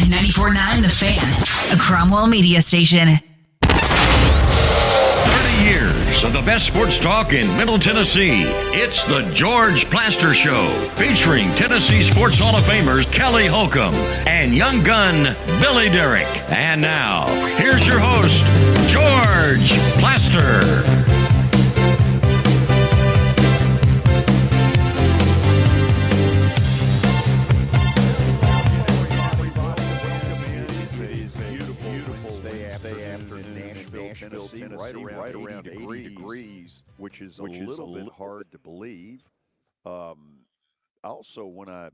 94.9 The Fan, a Cromwell media station. 30 years of the best sports talk in Middle Tennessee. It's the George Plaster Show, featuring Tennessee Sports Hall of Famers Kelly Holcomb and young gun Billy Derrick. And now, here's your host, George Plaster. Nashville, Tennessee, right around 80 degrees, which is a little bit hard to believe. Also, when I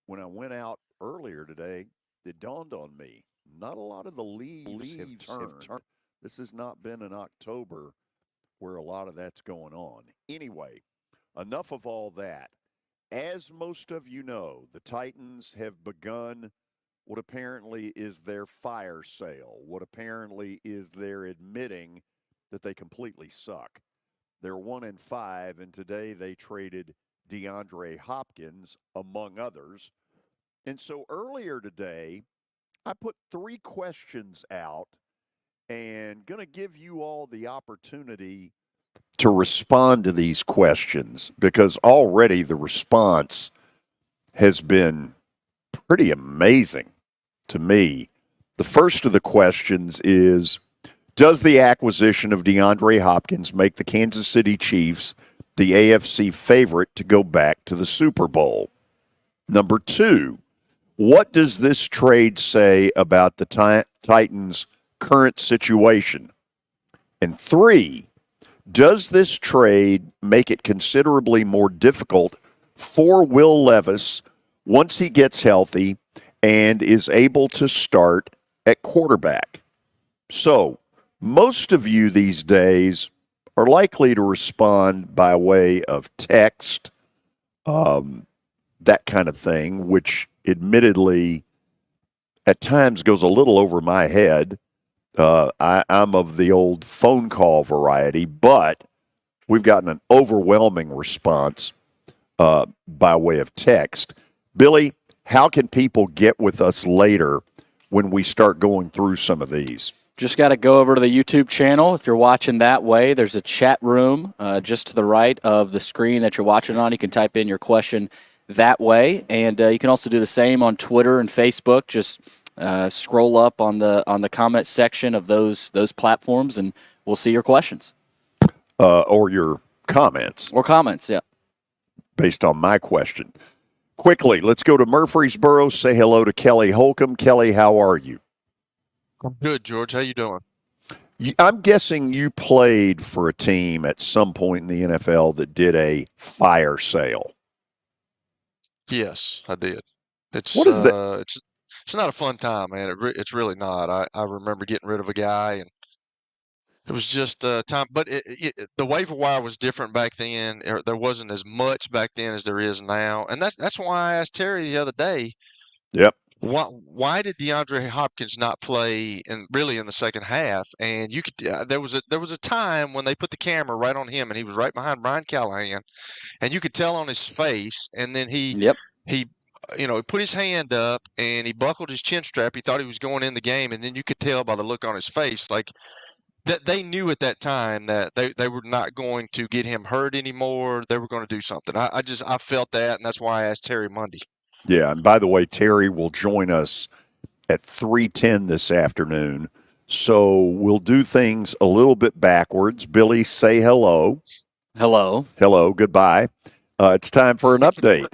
went out earlier today, it dawned on me, not a lot of the leaves have turned. This has not been an October where a lot of that's going on. Anyway, enough of all that. As most of you know, the Titans have begun what apparently is their fire sale, what apparently is their admitting that they completely suck. They're 1-5, and today they traded DeAndre Hopkins, among others. And so earlier today, I put 3 questions out and going to give you all the opportunity to respond to these questions, because already the response has been pretty amazing to me. The first of the questions is, does the acquisition of DeAndre Hopkins make the Kansas City Chiefs the AFC favorite to go back to the Super Bowl? Number 2, what does this trade say about the Titans' current situation? And 3, does this trade make it considerably more difficult for Will Levis once he gets healthy and is able to start at quarterback? So, most of you these days are likely to respond by way of text, that kind of thing, which admittedly at times goes a little over my head. I'm of the old phone call variety, but we've gotten an overwhelming response by way of text. Billy, how can people get with us later when we start going through some of these? Just got to go over to the YouTube channel. If you're watching that way, there's a chat room just to the right of the screen that you're watching on. You can type in your question that way, and you can also do the same on Twitter and Facebook. Just scroll up on the comment section of those platforms, and we'll see your questions. Or your comments. Or comments, yeah. Based on my question. Quickly, let's go to Murfreesboro. Say hello to Kelly Holcomb. Kelly, how are you? I'm good, George. How you doing? I'm guessing you played for a team at some point in the NFL that did a fire sale. Yes, I did. What is that? It's not a fun time, man. It's really not. I remember getting rid of a guy, and it was just time. But the waiver wire was different back then. There wasn't as much back then as there is now, and that's why I asked Terry the other day. Yep. Why did DeAndre Hopkins not play in the second half? And you could there was a time when they put the camera right on him, and he was right behind Brian Callahan, and you could tell on his face. And then he put his hand up and he buckled his chin strap. He thought he was going in the game, and then you could tell by the look on his face, like that they knew at that time that they were not going to get him hurt anymore. They were going to do something. I felt that, and that's why I asked Terry Monday. Yeah, and by the way, Terry will join us at 3:10 this afternoon. So we'll do things a little bit backwards. Billy, say hello. Hello. Hello, goodbye. It's time for an update.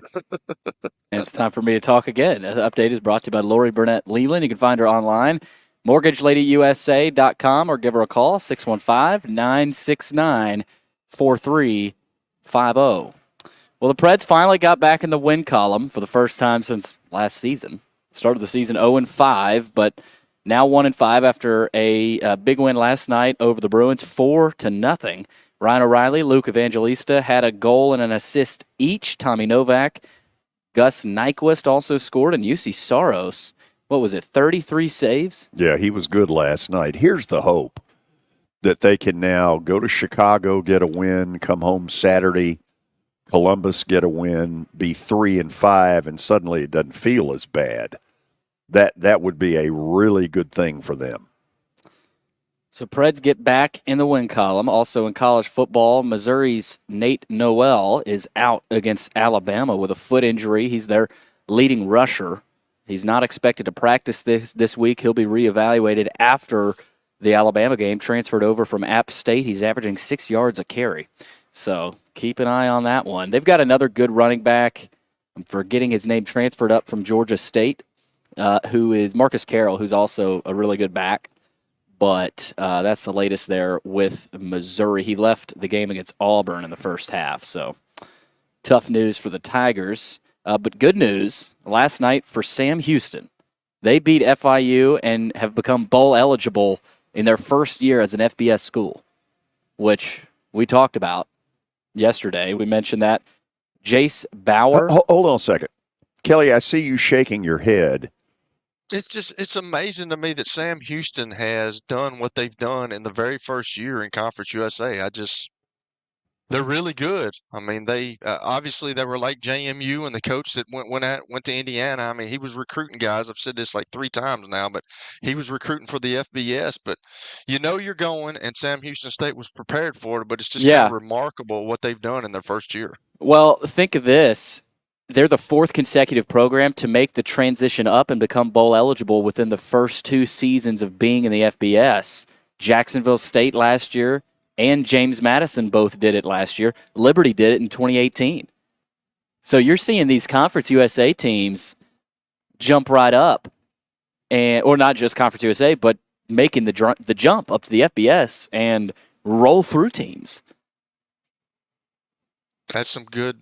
And it's time for me to talk again. The update is brought to you by Lori Burnett Leland. You can find her online, mortgageladyyusa.com, or give her a call, 615-969-4350. Well, the Preds finally got back in the win column for the first time since last season. Started the season 0-5, but now 1-5 after a big win last night over the Bruins, 4-0. Ryan O'Reilly, Luke Evangelista had a goal and an assist each. Tommy Novak, Gus Nyquist also scored, and UC Saros, 33 saves? Yeah, he was good last night. Here's the hope that they can now go to Chicago, get a win, come home Saturday, Columbus get a win, be 3-5, and suddenly it doesn't feel as bad. that would be a really good thing for them. So Preds get back in the win column. Also in college football, Missouri's Nate Noel is out against Alabama with a foot injury. He's their leading rusher. He's not expected to practice this week. He'll be reevaluated after the Alabama game, transferred over from App State. He's averaging 6 yards a carry. So keep an eye on that one. They've got another good running back. I'm forgetting his name, transferred up from Georgia State, who is Marcus Carroll, who's also a really good back. But that's the latest there with Missouri. He left the game against Auburn in the first half. So tough news for the Tigers. But good news last night for Sam Houston. They beat FIU and have become bowl eligible in their first year as an FBS school, which we talked about yesterday. We mentioned that. Jace Bauer. Hold on a second. Kelly, I see you shaking your head. It's amazing to me that Sam Houston has done what they've done in the very first year in Conference USA. They're really good. I mean, they obviously they were like JMU, and the coach that went to Indiana. I mean, he was recruiting guys. I've said this like 3 times now, but he was recruiting for the FBS. But you're going, and Sam Houston State was prepared for it. But it's just kind of remarkable what they've done in their first year. Well, think of this. They're the 4th consecutive program to make the transition up and become bowl eligible within the first 2 seasons of being in the FBS. Jacksonville State last year and James Madison both did it last year. Liberty did it in 2018. So you're seeing these Conference USA teams jump right up, or not just Conference USA, but making the jump up to the FBS and roll through teams. That's some good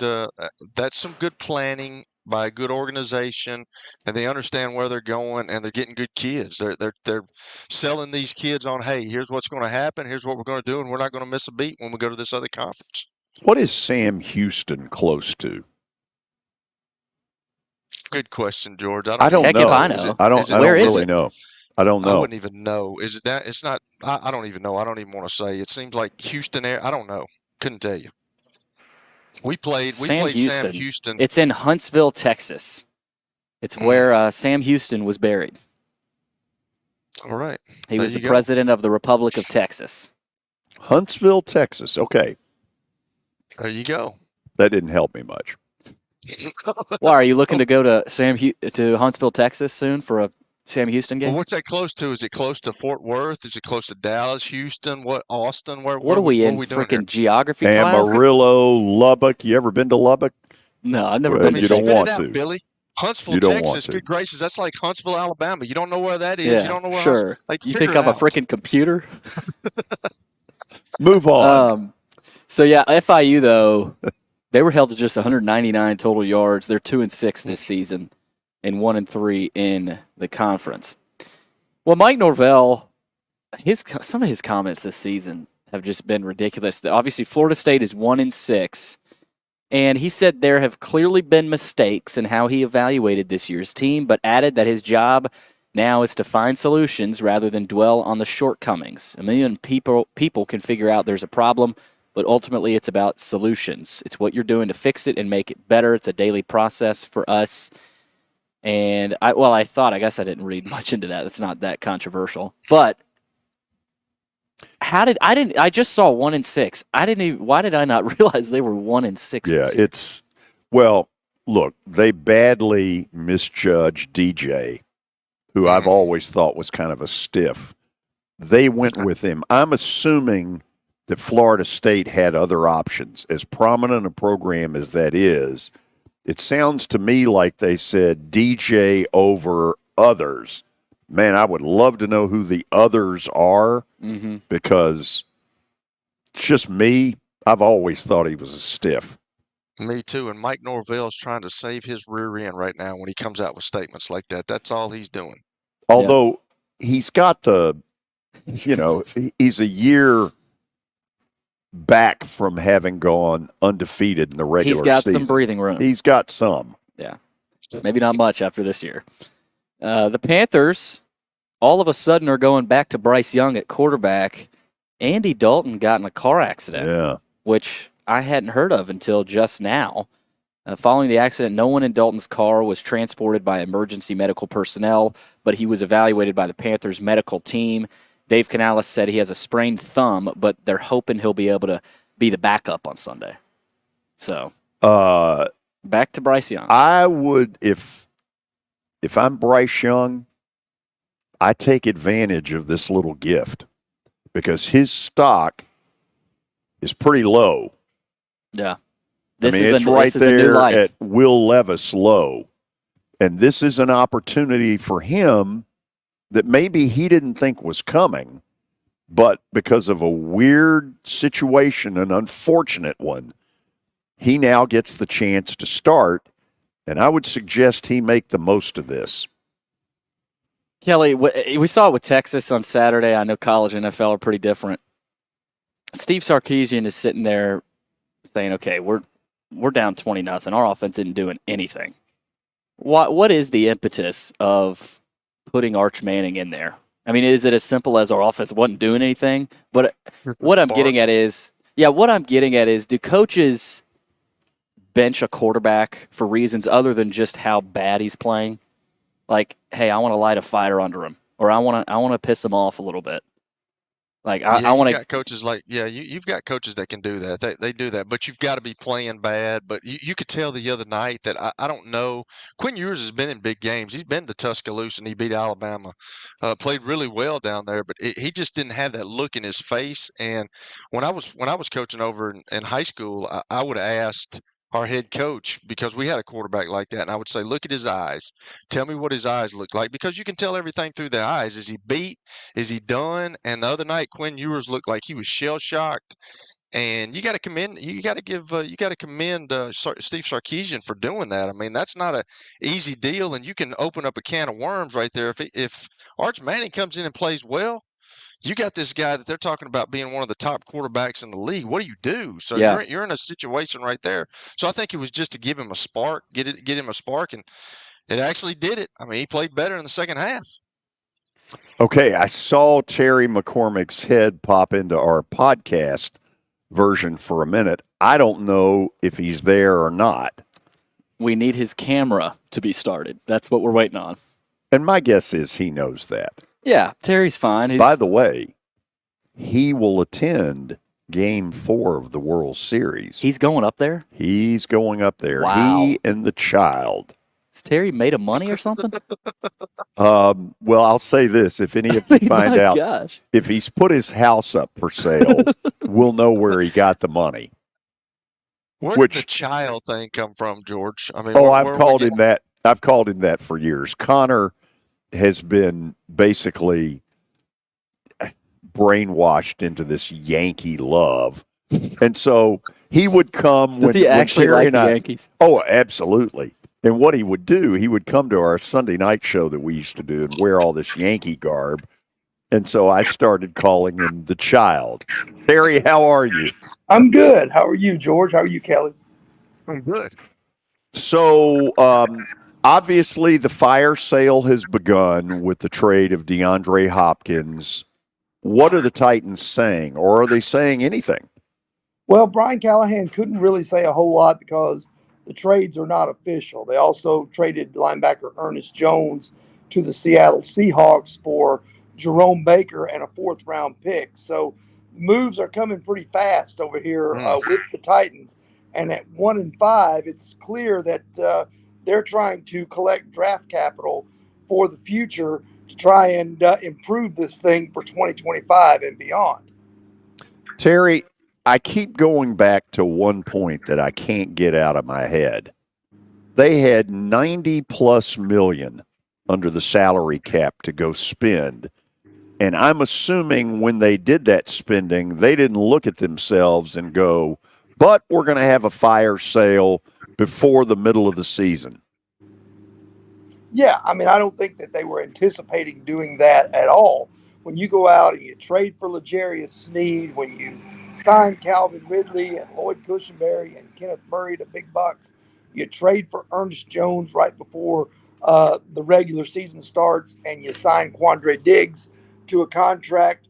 planning by a good organization, and they understand where they're going, and they're getting good kids. They're selling these kids on, hey, here's what's going to happen, here's what we're going to do, and we're not going to miss a beat when we go to this other conference. What is Sam Houston close to? Good question, George. I don't know. I know. I don't really know. I don't know. I wouldn't even know. Is it that? It's not. I don't even know. I don't even want to say. It seems like Houston. I don't know. Couldn't tell you. We played Sam Houston. It's in Huntsville, Texas. It's where Sam Houston was buried. All right. He was the president of the Republic of Texas. Huntsville, Texas. Okay. There you go. That didn't help me much. Why, are you looking to go to Huntsville, Texas soon for a Sam Houston game? Well, what's that close to? Is it close to Fort Worth? Is it close to Dallas, Houston? Austin? What are we in? Freaking geography class? Amarillo, Lubbock. You ever been to Lubbock? No, I've never been. You don't want to, Billy. Huntsville, Texas. Good gracious, that's like Huntsville, Alabama. You don't know where that is. Yeah, you don't know where. Sure. You think I'm a freaking computer? Move on. So yeah, FIU though, they were held to just 199 total yards. They're 2-6 this season, and 1-3 in the conference. Well, Mike Norvell, some of his comments this season have just been ridiculous. Obviously, Florida State is 1-6, and he said there have clearly been mistakes in how he evaluated this year's team, but added that his job now is to find solutions rather than dwell on the shortcomings. A million people can figure out there's a problem, but ultimately it's about solutions. It's what you're doing to fix it and make it better. It's a daily process for us. And I guess I didn't read much into that. It's not that controversial. But I just saw 1-6. Why did I not realize they were 1-6? Yeah, look, they badly misjudged DJ, who I've always thought was kind of a stiff. They went with him. I'm assuming that Florida State had other options. As prominent a program as that is, it sounds to me like they said DJ over others. Man, I would love to know who the others are, because it's just me. I've always thought he was a stiff. Me too. And Mike Norvell's trying to save his rear end right now when he comes out with statements like that. That's all he's doing. Although he's got he's a year back from having gone undefeated in the regular season. He's got some breathing room. He's got some. Yeah. Maybe not much after this year. The Panthers, all of a sudden, are going back to Bryce Young at quarterback. Andy Dalton got in a car accident, which I hadn't heard of until just now. Following the accident, no one in Dalton's car was transported by emergency medical personnel, but he was evaluated by the Panthers medical team. Dave Canales said he has a sprained thumb, but they're hoping he'll be able to be the backup on Sunday. So, back to Bryce Young. I would, if I'm Bryce Young, I take advantage of this little gift because his stock is pretty low. Yeah. It's right there at Will Levis low. And this is an opportunity for him that maybe he didn't think was coming, but because of a weird situation, an unfortunate one, he now gets the chance to start, and I would suggest he make the most of this. Kelly, we saw it with Texas on Saturday. I know college and NFL are pretty different. Steve Sarkisian is sitting there saying, okay, we're down 20-0. Our offense isn't doing anything. What is the impetus of putting Arch Manning in there? I mean, is it as simple as our offense wasn't doing anything? But what I'm getting at is, do coaches bench a quarterback for reasons other than just how bad he's playing? Like, hey, I want to light a fire under him, or I want to piss him off a little bit. Like I want to. Got coaches you've got coaches that can do that. They do that, but you've got to be playing bad. But you could tell the other night that I don't know. Quinn Ewers has been in big games. He's been to Tuscaloosa and he beat Alabama. Played really well down there, but he just didn't have that look in his face. And when I was coaching over in high school, I would have asked our head coach, because we had a quarterback like that, and I would say, look at his eyes. Tell me what his eyes look like, because you can tell everything through the eyes. Is he beat? Is he done? And the other night, Quinn Ewers looked like he was shell shocked. And you got to commend Steve Sarkisian for doing that. I mean, that's not an easy deal, and you can open up a can of worms right there. If Arch Manning comes in and plays well, you got this guy that they're talking about being one of the top quarterbacks in the league. What do you do? So you're in a situation right there. So I think it was just to give him a spark, get him a spark, and it actually did it. I mean, he played better in the second half. Okay, I saw Terry McCormick's head pop into our podcast version for a minute. I don't know if he's there or not. We need his camera to be started. That's what we're waiting on. And my guess is he knows that. Yeah, Terry's fine. By the way, he will attend Game 4 of the World Series. He's going up there? He's going up there. Wow. He and the child. Is Terry made of money or something? Well, I'll say this. If any of you find out if he's put his house up for sale, we'll know where he got the money. Where did the child thing come from, George? I mean, I've called him that. I've called him that for years. Connor has been basically brainwashed into this Yankee love. And so he would come when he actually liked the Yankees. Oh, absolutely. And what he would do, he would come to our Sunday night show that we used to do and wear all this Yankee garb. And so I started calling him the child. Terry, how are you? I'm good. How are you, George? How are you, Kelly? I'm good. So, obviously, the fire sale has begun with the trade of DeAndre Hopkins. What are the Titans saying, or are they saying anything? Well, Brian Callahan couldn't really say a whole lot because the trades are not official. They also traded linebacker Ernest Jones to the Seattle Seahawks for Jerome Baker and a fourth-round pick. So moves are coming pretty fast over here with the Titans. And at 1-5, it's clear that they're trying to collect draft capital for the future to try and improve this thing for 2025 and beyond. Terry, I keep going back to one point that I can't get out of my head. They had $90+ million under the salary cap to go spend. And I'm assuming when they did that spending, they didn't look at themselves and go, but we're going to have a fire sale before the middle of the season. Yeah, I mean, I don't think that they were anticipating doing that at all. When you go out and you trade for L'Jarius Sneed, when you sign Calvin Ridley and Lloyd Cushenberry and Kenneth Murray to big bucks, you trade for Ernest Jones right before the regular season starts, and you sign Quandre Diggs to a contract.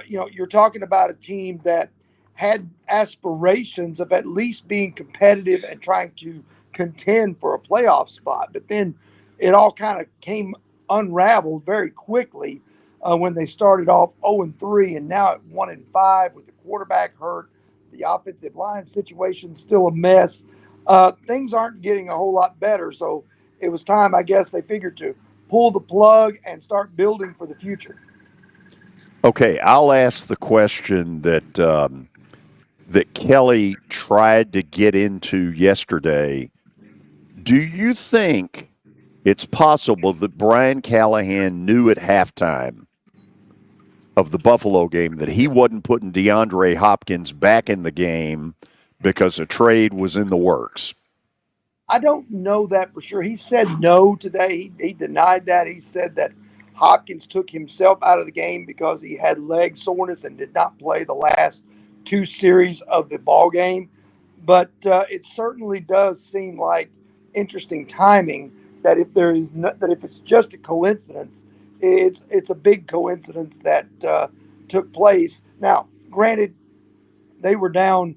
You're talking about a team that had aspirations of at least being competitive and trying to contend for a playoff spot. But then it all kind of came unraveled very quickly when they started off 0-3 and now at 1-5 with the quarterback hurt. The offensive line situation still a mess. Things aren't getting a whole lot better. So it was time, I guess, they figured to pull the plug and start building for the future. Okay, I'll ask the question that that Kelly tried to get into yesterday. Do you think it's possible that Brian Callahan knew at halftime of the Buffalo game that he wasn't putting DeAndre Hopkins back in the game because a trade was in the works? I don't know that for sure. He said no today. He denied that. He said that Hopkins took himself out of the game because he had leg soreness and did not play the last 2 series of the ball game. But it certainly does seem like interesting timing that if there is that if it's just a coincidence, it's a big coincidence that took place. Now, granted, they were down.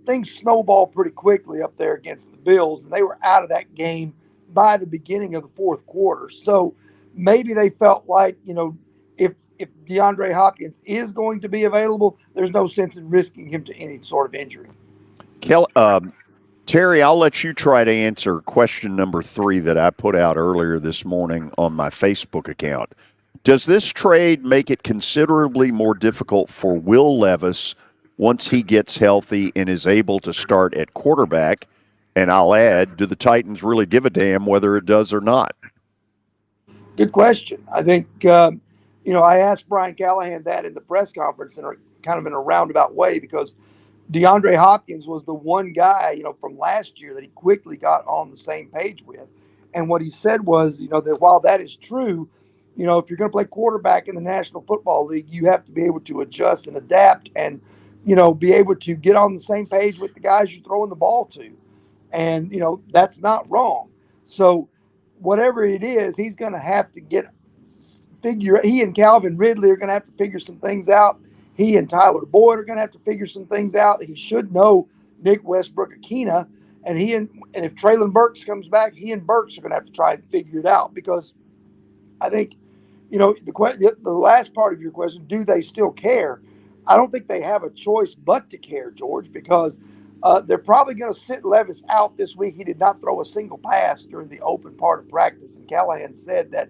Things snowballed pretty quickly up there against the Bills, and they were out of that game by the beginning of the fourth quarter. So maybe they felt like, if DeAndre Hopkins is going to be available, there's no sense in risking him to any sort of injury. Terry, I'll let you try to answer question number 3 that I put out earlier this morning on my Facebook account. Does this trade make it considerably more difficult for Will Levis once he gets healthy and is able to start at quarterback? And I'll add, do the Titans really give a damn whether it does or not? Good question. I think, I asked Brian Callahan that in the press conference in kind of in a roundabout way because DeAndre Hopkins was the one guy, from last year that he quickly got on the same page with. And what he said was, that while that is true, if you're going to play quarterback in the National Football League, you have to be able to adjust and adapt and, be able to get on the same page with the guys you're throwing the ball to. And, that's not wrong. So whatever it is, he's going to have to he and Calvin Ridley are going to have to figure some things out. He and Tyler Boyd are going to have to figure some things out. He should know Nick Westbrook-Akina. And if Traylon Burks comes back, he and Burks are going to have to try and figure it out because I think, the last part of your question, do they still care? I don't think they have a choice but to care, George, because they're probably going to sit Levis out this week. He did not throw a single pass during the open part of practice. And Callahan said that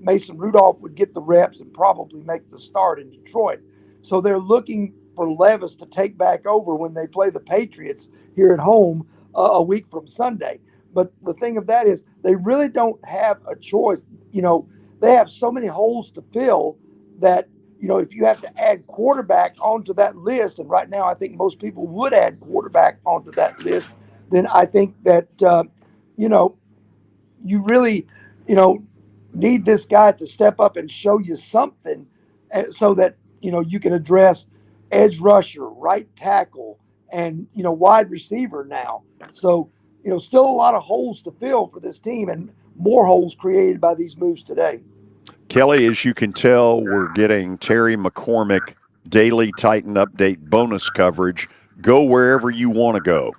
Mason Rudolph would get the reps and probably make the start in Detroit. So they're looking for Levis to take back over when they play the Patriots here at home a week from Sunday. But the thing of that is they really don't have a choice. They have so many holes to fill that, if you have to add quarterback onto that list, and right now I think most people would add quarterback onto that list, then I think that, you really, need this guy to step up and show you something so that, you can address edge rusher, right tackle, and, wide receiver now. So, still a lot of holes to fill for this team and more holes created by these moves today. Kelly, as you can tell, we're getting Terry McCormick daily Titan update bonus coverage. Go wherever you want to go.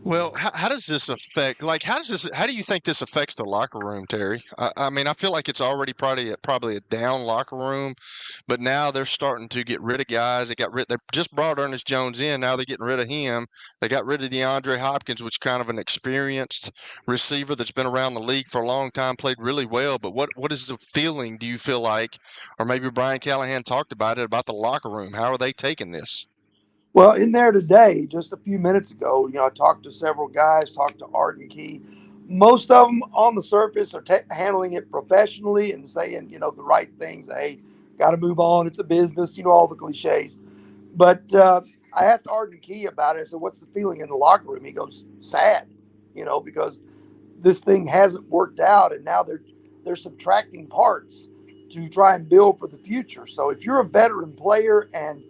Well, how does this affect? How do you think this affects the locker room, Terry? I mean, I feel like it's already probably a down locker room, but now they're starting to get rid of guys. They just brought Ernest Jones in. Now they're getting rid of him. They got rid of DeAndre Hopkins, which is kind of an experienced receiver that's been around the league for a long time, played really well. But what is the feeling? Do you feel like, or maybe Brian Callahan talked about it, about the locker room? How are they taking this? Well, in there today, just a few minutes ago, I talked to several guys, talked to Arden Key. Most of them on the surface are handling it professionally and saying, the right things. Hey, got to move on. It's a business, all the cliches. But I asked Arden Key about it. I said, what's the feeling in the locker room? He goes, sad, because this thing hasn't worked out. And now they're subtracting parts to try and build for the future. So if you're a veteran player and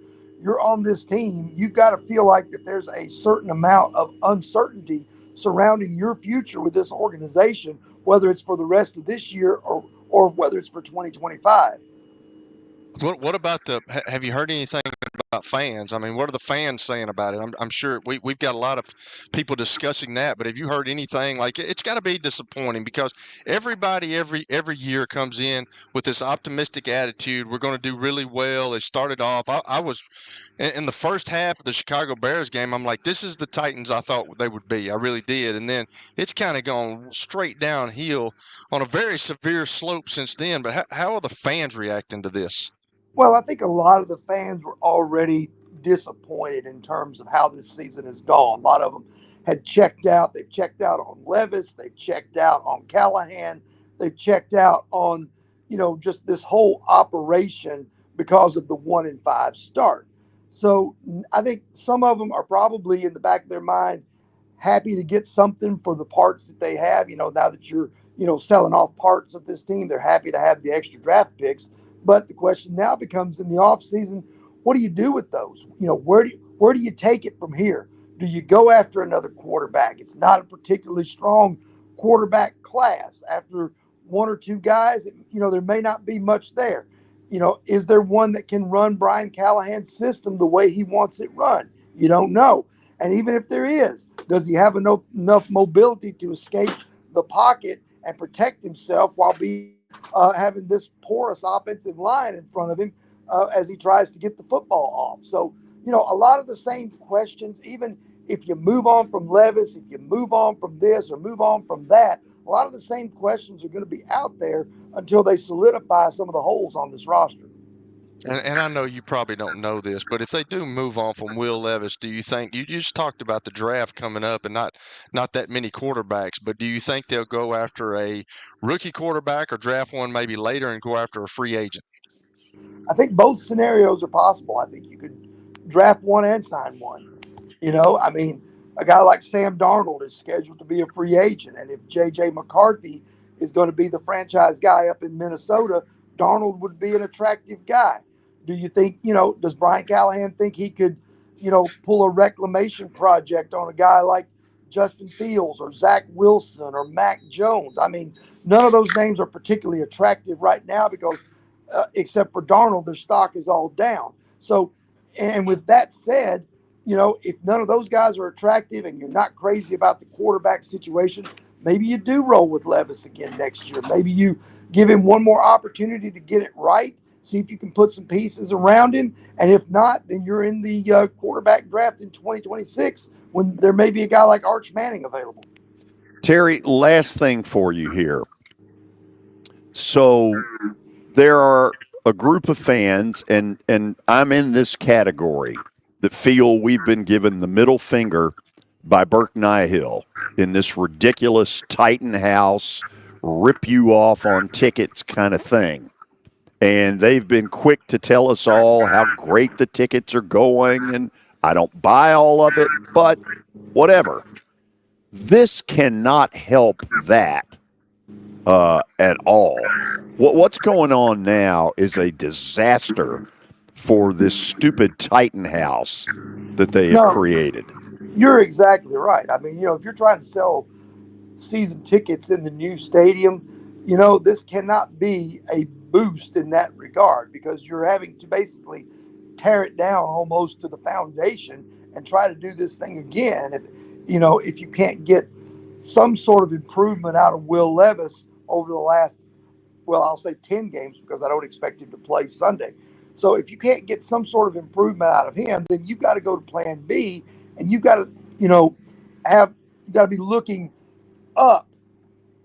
you're on this team, you've got to feel like that there's a certain amount of uncertainty surrounding your future with this organization, whether it's for the rest of this year or whether it's for 2025. What about have you heard anything about fans? I mean, what are the fans saying about it? I'm sure we've got a lot of people discussing that, but have you heard anything? Like, it's got to be disappointing because everybody every year comes in with this optimistic attitude. We're going to do really well. They started off. I was in the first half of the Chicago Bears game. I'm like, this is the Titans I thought they would be. I really did, and then it's kind of gone straight downhill on a very severe slope since then. But how are the fans reacting to this? Well, I think a lot of the fans were already disappointed in terms of how this season has gone. A lot of them had checked out. They've checked out on Levis. They've checked out on Callahan. They've checked out on, just this whole operation because of the 1-5 start. So I think some of them are probably in the back of their mind happy to get something for the parts that they have. Now that you're, selling off parts of this team, they're happy to have the extra draft picks. But the question now becomes in the offseason, what do you do with those? Where do you take it from here? Do you go after another quarterback? It's not a particularly strong quarterback class. After one or two guys, there may not be much there. Is there one that can run Brian Callahan's system the way he wants it run? You don't know. And even if there is, does he have enough mobility to escape the pocket and protect himself while being having this porous offensive line in front of him as he tries to get the football off? So, a lot of the same questions, even if you move on from Levis, if you move on from this or move on from that, a lot of the same questions are going to be out there until they solidify some of the holes on this roster. And I know you probably don't know this, but if they do move on from Will Levis, do you think you just talked about the draft coming up and not that many quarterbacks, but do you think they'll go after a rookie quarterback or draft one maybe later and go after a free agent? I think both scenarios are possible. I think you could draft one and sign one. A guy like Sam Darnold is scheduled to be a free agent, and if J.J. McCarthy is going to be the franchise guy up in Minnesota, Darnold would be an attractive guy. Do you think, does Brian Callahan think he could, pull a reclamation project on a guy like Justin Fields or Zach Wilson or Mac Jones? I mean, none of those names are particularly attractive right now because, except for Darnold, their stock is all down. So, and with that said, if none of those guys are attractive and you're not crazy about the quarterback situation, maybe you do roll with Levis again next year. Maybe you give him one more opportunity to get it right. See if you can put some pieces around him. And if not, then you're in the quarterback draft in 2026 when there may be a guy like Arch Manning available. Terry, last thing for you here. So there are a group of fans, and I'm in this category, that feel we've been given the middle finger by Burke Nihill in this ridiculous Titan House, rip you off on tickets kind of thing. And they've been quick to tell us all how great the tickets are going, and I don't buy all of it, but whatever. This cannot help that at all. What's going on now is a disaster for this stupid Titan House that they have created. You're exactly right. I mean, if you're trying to sell season tickets in the new stadium, this cannot be a boost in that regard because you're having to basically tear it down almost to the foundation and try to do this thing again. If you can't get some sort of improvement out of Will Levis over the last, I'll say 10 games because I don't expect him to play Sunday. So if you can't get some sort of improvement out of him, then you've got to go to plan B and you've got to, you got to be looking up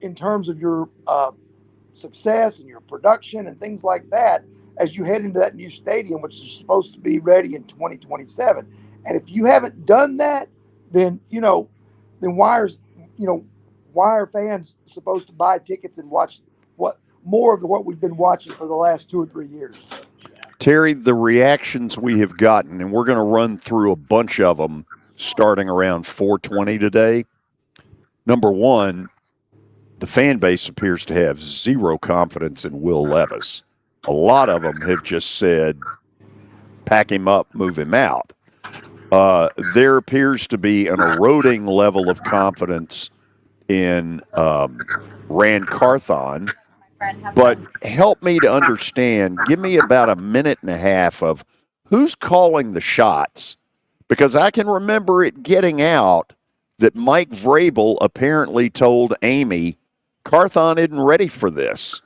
in terms of your success and your production and things like that as you head into that new stadium, which is supposed to be ready in 2027. And if you haven't done that, then why are fans supposed to buy tickets and watch more of what we've been watching for the last 2 or 3 years? Terry, the reactions we have gotten, and we're going to run through a bunch of them starting around 4:20 today. Number one, the fan base appears to have zero confidence in Will Levis. A lot of them have just said, pack him up, move him out. There appears to be an eroding level of confidence in Rand Carthon, But help me to understand. Give me about a minute and a half of who's calling the shots, because I can remember it getting out that Mike Vrabel apparently told Amy Carthon isn't ready for this.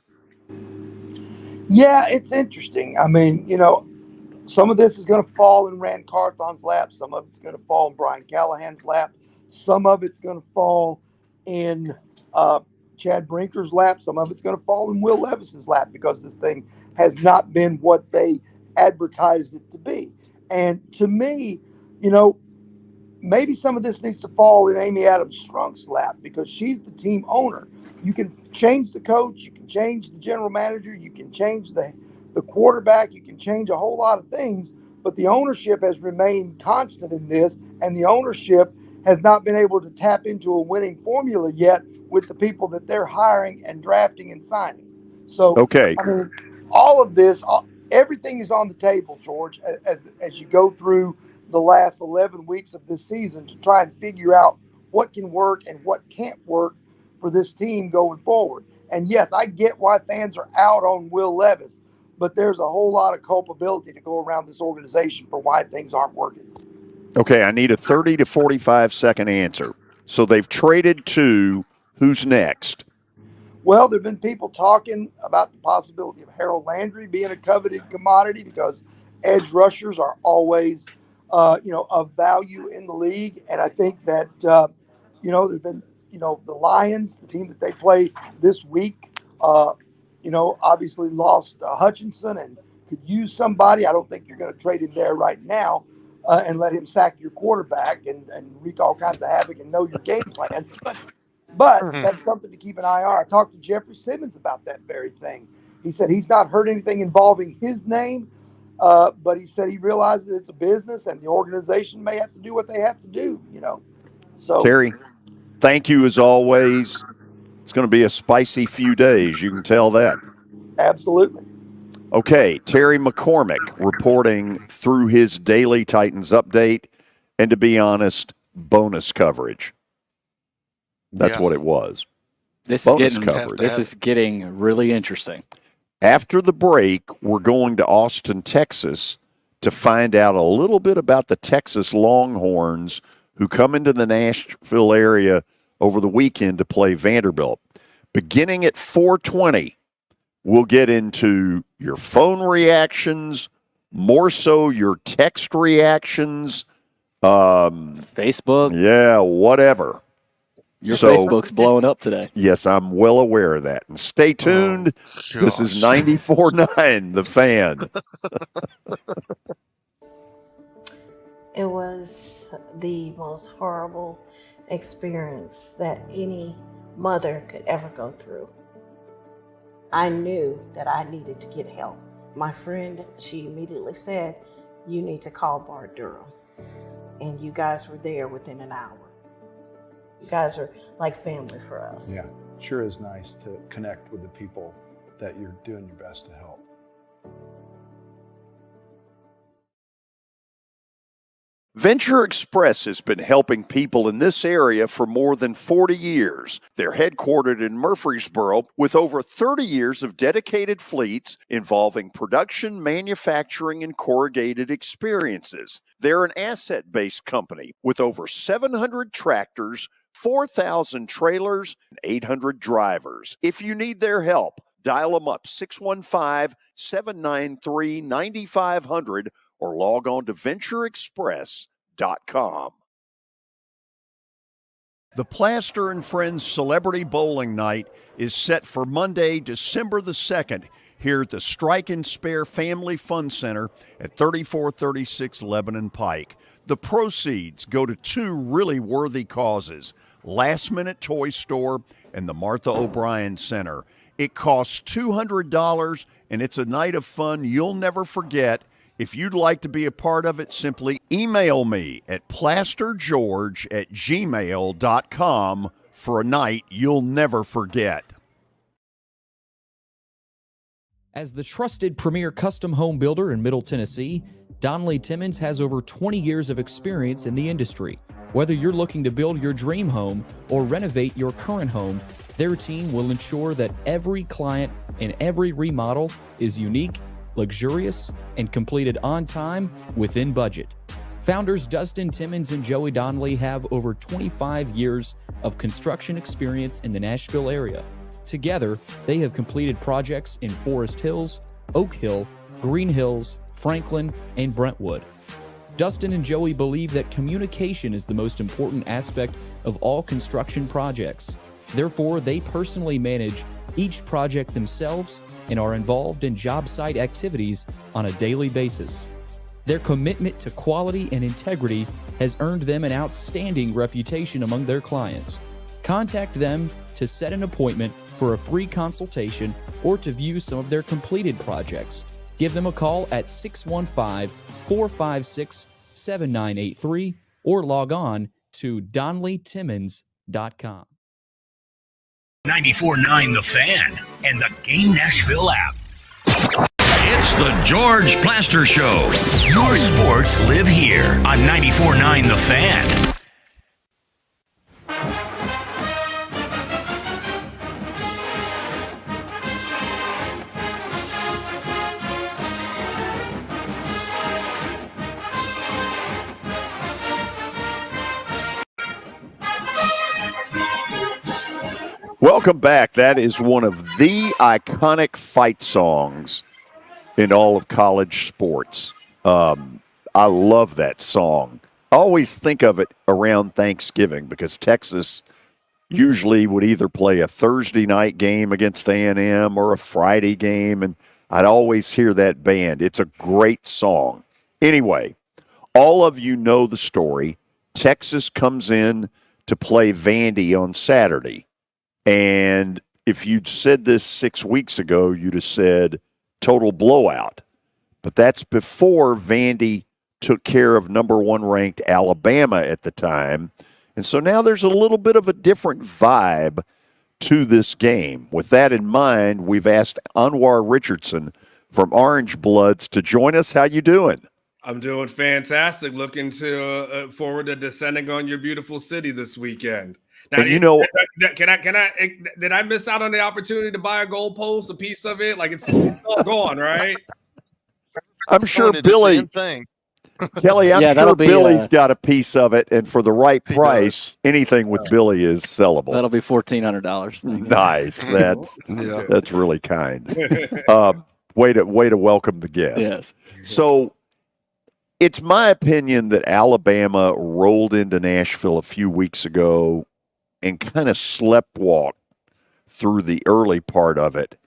Yeah, it's interesting. I mean, some of this is going to fall in Rand Carthon's lap. Some of it's going to fall in Brian Callahan's lap. Some of it's going to fall in Chad Brinker's lap. Some of it's going to fall in Will Levis's lap, because this thing has not been what they advertised it to be. And to me, maybe some of this needs to fall in Amy Adams-Strunk's lap, because she's the team owner. You can change the coach, you can change the general manager, you can change the quarterback, you can change a whole lot of things, but the ownership has remained constant in this, and the ownership has not been able to tap into a winning formula yet with the people that they're hiring and drafting and signing. So, Okay. I mean, all of this, everything is on the table, George, as you go through the last 11 weeks of this season to try and figure out what can work and what can't work for this team going forward. And yes, I get why fans are out on Will Levis, but there's a whole lot of culpability to go around this organization for why things aren't working. Okay, I need a 30 to 45-second answer. So they've traded to who's next? Well, there have been people talking about the possibility of Harold Landry being a coveted commodity, because edge rushers are always of value in the league. And I think that, there's been, the Lions, the team that they play this week, obviously lost Hutchinson and could use somebody. I don't think you're going to trade him there right now and let him sack your quarterback and wreak all kinds of havoc and know your game plan. But that's something to keep an eye on. I talked to Jeffrey Simmons about that very thing. He said he's not heard anything involving his name, but he said he realizes it's a business and the organization may have to do what they have to do, So, Terry, thank you as always. It's going to be a spicy few days. You can tell that. Absolutely. Okay, Terry McCormick reporting through his daily Titans update, and to be honest, bonus coverage. That's what it was. This is getting really interesting. After the break, we're going to Austin, Texas, to find out a little bit about the Texas Longhorns, who come into the Nashville area over the weekend to play Vanderbilt. Beginning at 4:20, we'll get into your phone reactions, more so your text reactions. Facebook. Yeah, whatever. Your Facebook's blowing up today. Yes, I'm well aware of that. And stay tuned. This is 94.9, The Fan. It was the most horrible experience that any mother could ever go through. I knew that I needed to get help. My friend, she immediately said, "You need to call Bart Durham." And you guys were there within an hour. You guys are like family for us. Yeah, sure is nice to connect with the people that you're doing your best to help. Venture Express has been helping people in this area for more than 40 years. They're headquartered in Murfreesboro with over 30 years of dedicated fleets involving production, manufacturing, and corrugated experiences. They're an asset-based company with over 700 tractors, 4,000 trailers, and 800 drivers. If you need their help, dial them up 615-793-9500 or log on to ventureexpress.com. The Plaster and Friends Celebrity Bowling Night is set for Monday, December the 2nd, here at the Strike and Spare Family Fun Center at 3436 Lebanon Pike. The proceeds go to two really worthy causes, Last Minute Toy Store and the Martha O'Brien Center. It costs $200, and it's a night of fun you'll never forget. If you'd like to be a part of it, simply email me at plastergeorge@gmail.com for a night you'll never forget. As the trusted premier custom home builder in Middle Tennessee, Donnelly Timmons has over 20 years of experience in the industry. Whether you're looking to build your dream home or renovate your current home, their team will ensure that every client and every remodel is unique, luxurious, and completed on time within budget. Founders Dustin Timmons and Joey Donnelly have over 25 years of construction experience in the Nashville area. Together, they have completed projects in Forest Hills, Oak Hill, Green Hills, Franklin, and Brentwood. Dustin and Joey believe that communication is the most important aspect of all construction projects. Therefore, they personally manage each project themselves and are involved in job site activities on a daily basis. Their commitment to quality and integrity has earned them an outstanding reputation among their clients. Contact them to set an appointment for a free consultation or to view some of their completed projects. Give them a call at 615-456-7983 or log on to DonnellyTimmons.com. 94.9 The Fan and the Game Nashville app. It's the George Plaster Show. Your sports live here on 94.9 The Fan. Welcome back. That is one of the iconic fight songs in all of college sports. I love that song. I always think of it around Thanksgiving because Texas usually would either play a Thursday night game against A&M or a Friday game, and I'd always hear that band. It's a great song. Anyway, all of you know the story. Texas comes in to play Vandy on Saturday. And if you'd said this 6 weeks ago, you'd have said total blowout. But that's before Vandy took care of number one ranked Alabama at the time. And so now there's a little bit of a different vibe to this game. With that in mind, we've asked Anwar Richardson from Orange Bloods to join us. How you doing? I'm doing fantastic. Looking to forward to descending on your beautiful city this weekend. Now, And you know, did I miss out on the opportunity to buy a goalpost, a piece of it? Like it's all gone, right? I'm sure Billy, Kelly, I'm sure Billy's got a piece of it, and for the right price, anything with Billy is sellable. That'll be $1,400. Nice. That's really kind. Way to welcome the guest. Yes. So it's my opinion that Alabama rolled into Nashville a few weeks ago and kind of sleptwalked through the early part of it.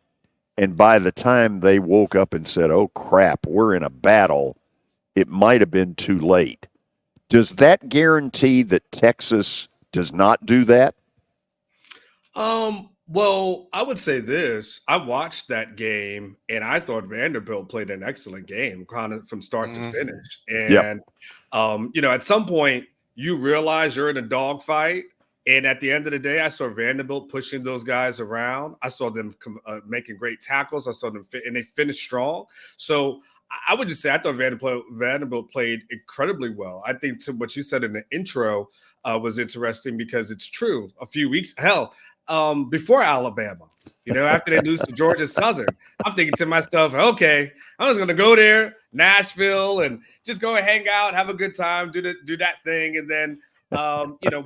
And by the time they woke up and said, oh, crap, we're in a battle, it might have been too late. Does that guarantee that Texas does not do that? Well, I would say this. I watched that game, and I thought Vanderbilt played an excellent game, kind of from start to finish. And, at some point, you realize you're in a dogfight. And at the end of the day, I saw Vanderbilt pushing those guys around. I saw them making great tackles. I saw them and they finished strong. So I would just say I thought Vanderbilt played incredibly well. I think to what you said in the intro was interesting because it's true. A few weeks, before Alabama, after they lose to Georgia Southern, I'm thinking to myself, okay, I'm just going to go there, Nashville, and just go and hang out, have a good time, do that thing, and then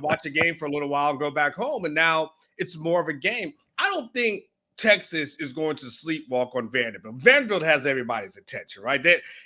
watch a game for a little while and go back home. And now it's more of a game. I don't think Texas is going to sleepwalk on Vanderbilt. Vanderbilt has everybody's attention, right?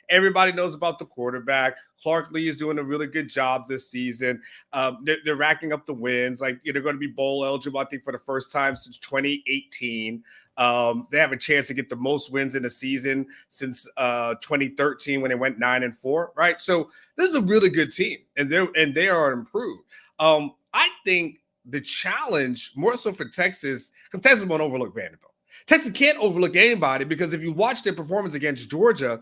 Everybody knows about the quarterback. Clark Lee is doing a really good job this season. They're racking up the wins. Like, they're going to be bowl eligible, I think, for the first time since 2018. They have a chance to get the most wins in a season since 2013 when they went 9-4, right? So this is a really good team, and they are improved. I think the challenge more so for Texas, because Texas won't overlook Vanderbilt. Texas can't overlook anybody because if you watch their performance against Georgia,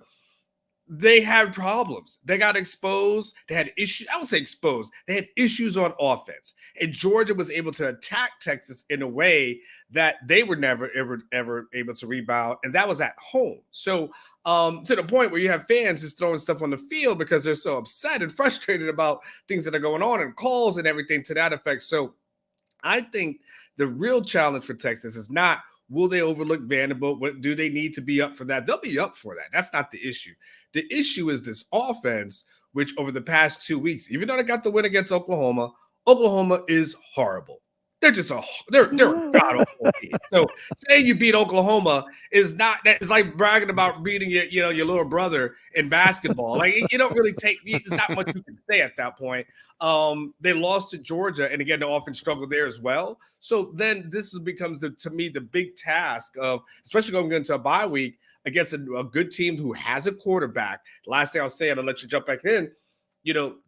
they had problems. They got exposed. They had issues. I would say exposed. They had issues on offense. And Georgia was able to attack Texas in a way that they were never, ever able to rebound. And that was at home. So to the point where you have fans just throwing stuff on the field because they're so upset and frustrated about things that are going on and calls and everything to that effect. So I think the real challenge for Texas is not, will they overlook Vanderbilt? What do they need to be up for that? They'll be up for that. That's not the issue. The issue is this offense, which over the past 2 weeks, even though they got the win against Oklahoma, Oklahoma is horrible. They're just they're a god awful team. So saying you beat Oklahoma is not that. It's like bragging about beating your little brother in basketball. Like you don't really there's not much you can say at that point. They lost to Georgia, and again the offense struggled there as well. So then this becomes to me the big task of, especially going into a bye week against a good team who has a quarterback. Last thing I'll say, and I'll let you jump back in.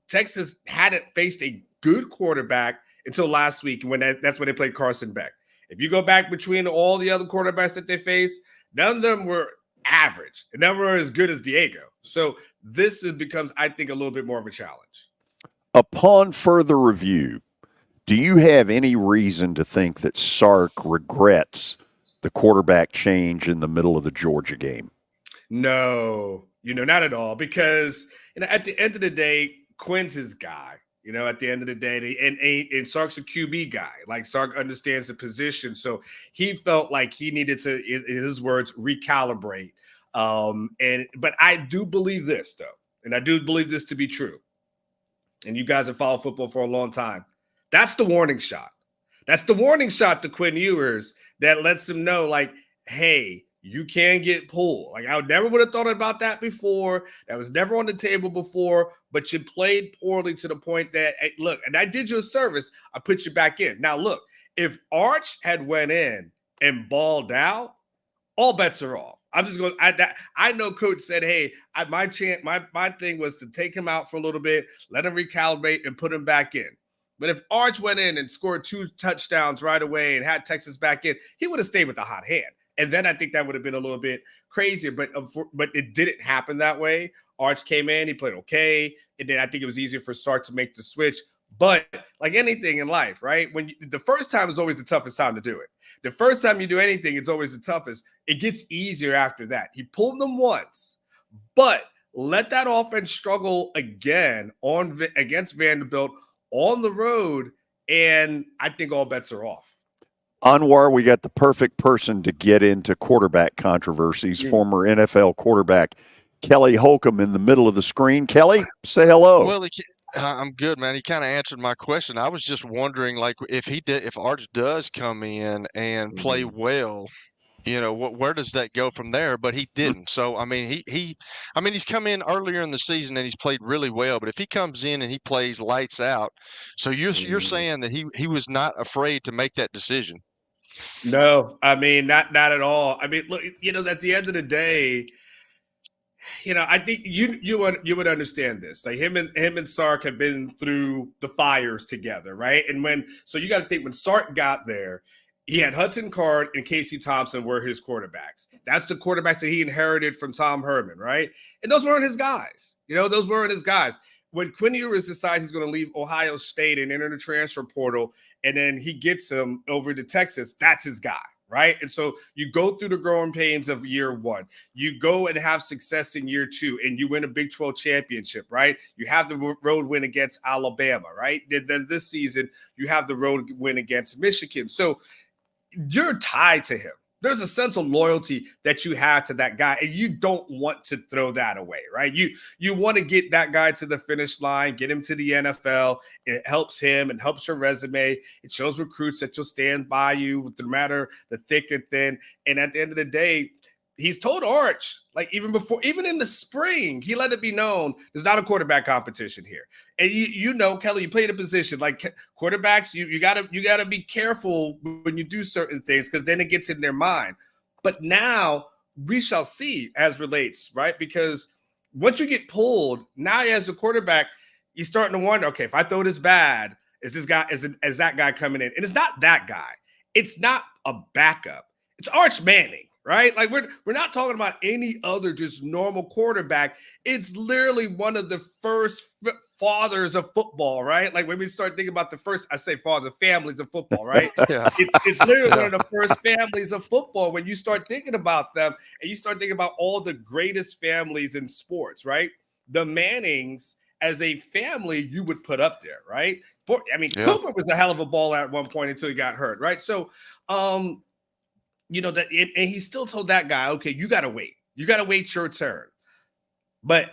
Texas hadn't faced a good quarterback until last week when that's when they played Carson Beck. If you go back between all the other quarterbacks that they faced, none of them were average. And none were as good as Diego. So this becomes, I think, a little bit more of a challenge. Upon further review, do you have any reason to think that Sark regrets the quarterback change in the middle of the Georgia game? No, not at all. Because at the end of the day, Quinn's his guy. At the end of the day, and Sark's a QB guy. Like Sark understands the position, so he felt like he needed to, in his words, recalibrate. But I do believe this though, and I do believe this to be true. And you guys have followed football for a long time. That's the warning shot. That's the warning shot to Quinn Ewers that lets him know, like, hey, you can get pulled. Like, I never would have thought about that before. That was never on the table before, but you played poorly to the point that, hey, look, and I did you a service. I put you back in. Now, look, if Arch had went in and balled out, all bets are off. I'm just going. I know Coach said, "Hey, my thing was to take him out for a little bit, let him recalibrate, and put him back in." But if Arch went in and scored 2 touchdowns right away and had Texas back in, he would have stayed with the hot hand. And then I think that would have been a little bit crazier, but it didn't happen that way. Arch came in, he played okay, and then I think it was easier for Sark to make the switch. But like anything in life, right? The first time is always the toughest time to do it. The first time you do anything, it's always the toughest. It gets easier after that. He pulled them once, but let that offense struggle again against Vanderbilt on the road, and I think all bets are off. Anwar, we got the perfect person to get into quarterback controversies. Former NFL quarterback Kelly Holcomb in the middle of the screen. Kelly, say hello. Well, I'm good, man. He kind of answered my question. I was just wondering, like, if Arch does come in and play well, where does that go from there? But he didn't. So I mean, he's come in earlier in the season and he's played really well. But if he comes in and he plays lights out, so you're saying that he was not afraid to make that decision? No, I mean, not at all. I mean, look, at the end of the day, I think you would understand this. Like him and Sark have been through the fires together, right? And so you got to think when Sark got there, he had Hudson Card and Casey Thompson were his quarterbacks. That's the quarterbacks that he inherited from Tom Herman, right? And those weren't his guys. Those weren't his guys. When Quinn Ewers decides he's going to leave Ohio State and enter the transfer portal, and then he gets him over to Texas, that's his guy, right? And so you go through the growing pains of year one. You go and have success in year 2, and you win a Big 12 championship, right? You have the road win against Alabama, right? Then this season, you have the road win against Michigan. So you're tied to him. There's a sense of loyalty that you have to that guy, and you don't want to throw that away, right? You want to get that guy to the finish line, get him to the NFL. It helps him and helps your resume. It shows recruits that you'll stand by you no matter the thick and thin. And at the end of the day, he's told Arch, like even in the spring, he let it be known there's not a quarterback competition here. And Kelly, you played a position like quarterbacks. You gotta be careful when you do certain things because then it gets in their mind. But now we shall see as relates, right? Because once you get pulled, now as a quarterback, you're starting to wonder, okay, if I throw this bad, is that guy coming in? And it's not that guy. It's not a backup. It's Arch Manning. right? Like we're not talking about any other just normal quarterback. It's literally one of the first fathers of football, right? Like when we start thinking about the first, I say father families of football, right? Yeah. It's literally one of the first families of football when you start thinking about them and you start thinking about all the greatest families in sports, right? The Mannings as a family you would put up there, right? I mean, Yeah. Cooper was a hell of a baller at one point until he got hurt, right? So, you know, that, and he still told that guy, okay, you got to wait. You got to wait your turn. But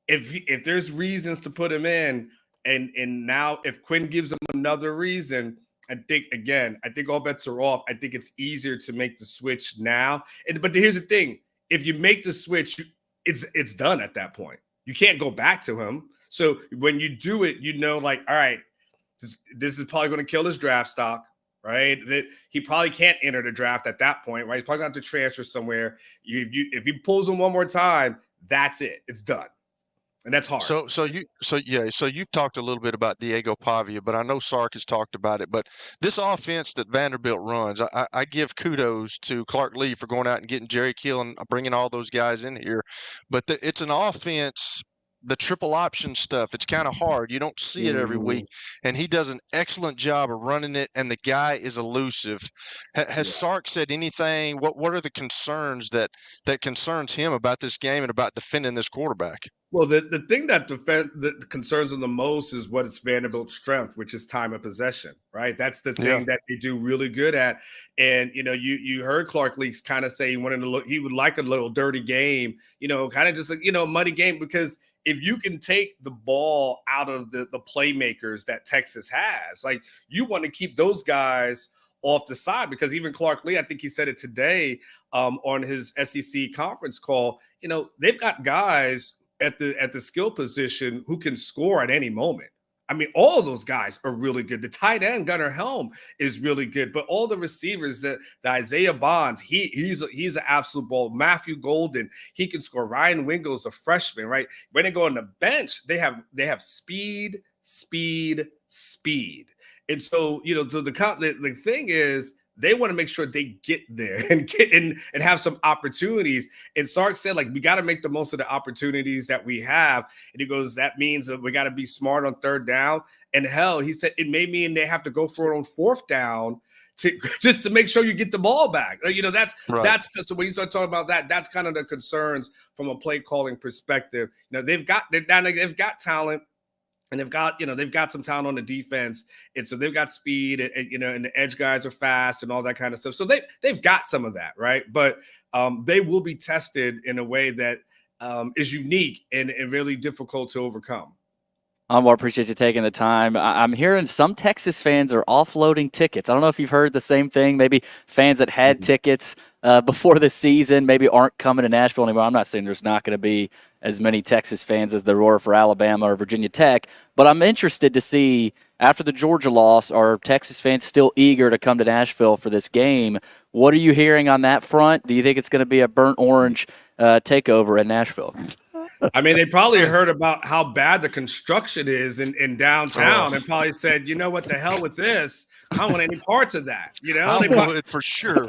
if there's reasons to put him in, and now if Quinn gives him another reason, I think all bets are off. I think it's easier to make the switch now. But here's the thing: if you make the switch, it's done at that point. You can't go back to him. So when you do it, you know, like, all right, this is probably going to kill his draft stock, right? That he probably can't enter the draft at that point, right? He's probably going to have to transfer somewhere. If he pulls him one more time, that's it. It's done. And that's hard. So you've talked a little bit about Diego Pavia, but I know Sark has talked about it. But this offense that Vanderbilt runs, I give kudos to Clark Lee for going out and getting Jerry Kill and bringing all those guys in here. But it's an offense, the triple option stuff, it's kind of hard. You don't see it every week. And he does an excellent job of running it, and the guy is elusive. Has Sark said anything? What are the concerns that concerns him about this game and about defending this quarterback? Well, the thing that concerns them the most is what is Vanderbilt's strength, which is time of possession, right? That's the thing that they do really good at. And, you know, you heard Clark Leaks kind of say he would like a little dirty game, you know, kind of just like, you know, muddy game, because if you can take the ball out of the playmakers that Texas has, like you want to keep those guys off the side, because even Clark Lee, I think he said it today on his SEC conference call, you know, they've got guys at the skill position who can score at any moment. I mean, all of those guys are really good. The tight end, Gunnar Helm, is really good. But all the receivers, the Isaiah Bonds, he's an absolute ball. Matthew Golden, he can score. Ryan Wingle's a freshman, right? When they go on the bench, they have speed. And so, you know, so the thing is, they want to make sure they get there and have some opportunities. And Sark said, like, we got to make the most of the opportunities that we have. And he goes, that means that we got to be smart on third down. And hell, he said it may mean they have to go for it on fourth down just to make sure you get the ball back. You know, that's so when you start talking about that, that's kind of the concerns from a play calling perspective. You know, they've got talent. And they've got some talent on the defense, and so they've got speed, and you know, and the edge guys are fast and all that kind of stuff. So they've got some of that, right? But they will be tested in a way that is unique and really difficult to overcome. Anwar, appreciate you taking the time. I'm hearing some Texas fans are offloading tickets. I don't know if you've heard the same thing. Maybe fans that had tickets before the season maybe aren't coming to Nashville anymore. I'm not saying there's not going to be as many Texas fans as there were for Alabama or Virginia Tech, but I'm interested to see, after the Georgia loss, are Texas fans still eager to come to Nashville for this game? What are you hearing on that front? Do you think it's going to be a burnt orange takeover in Nashville? I mean, they probably heard about how bad the construction is in downtown and probably said, you know what, the hell with this. I don't want any parts of that. You know, I would for sure.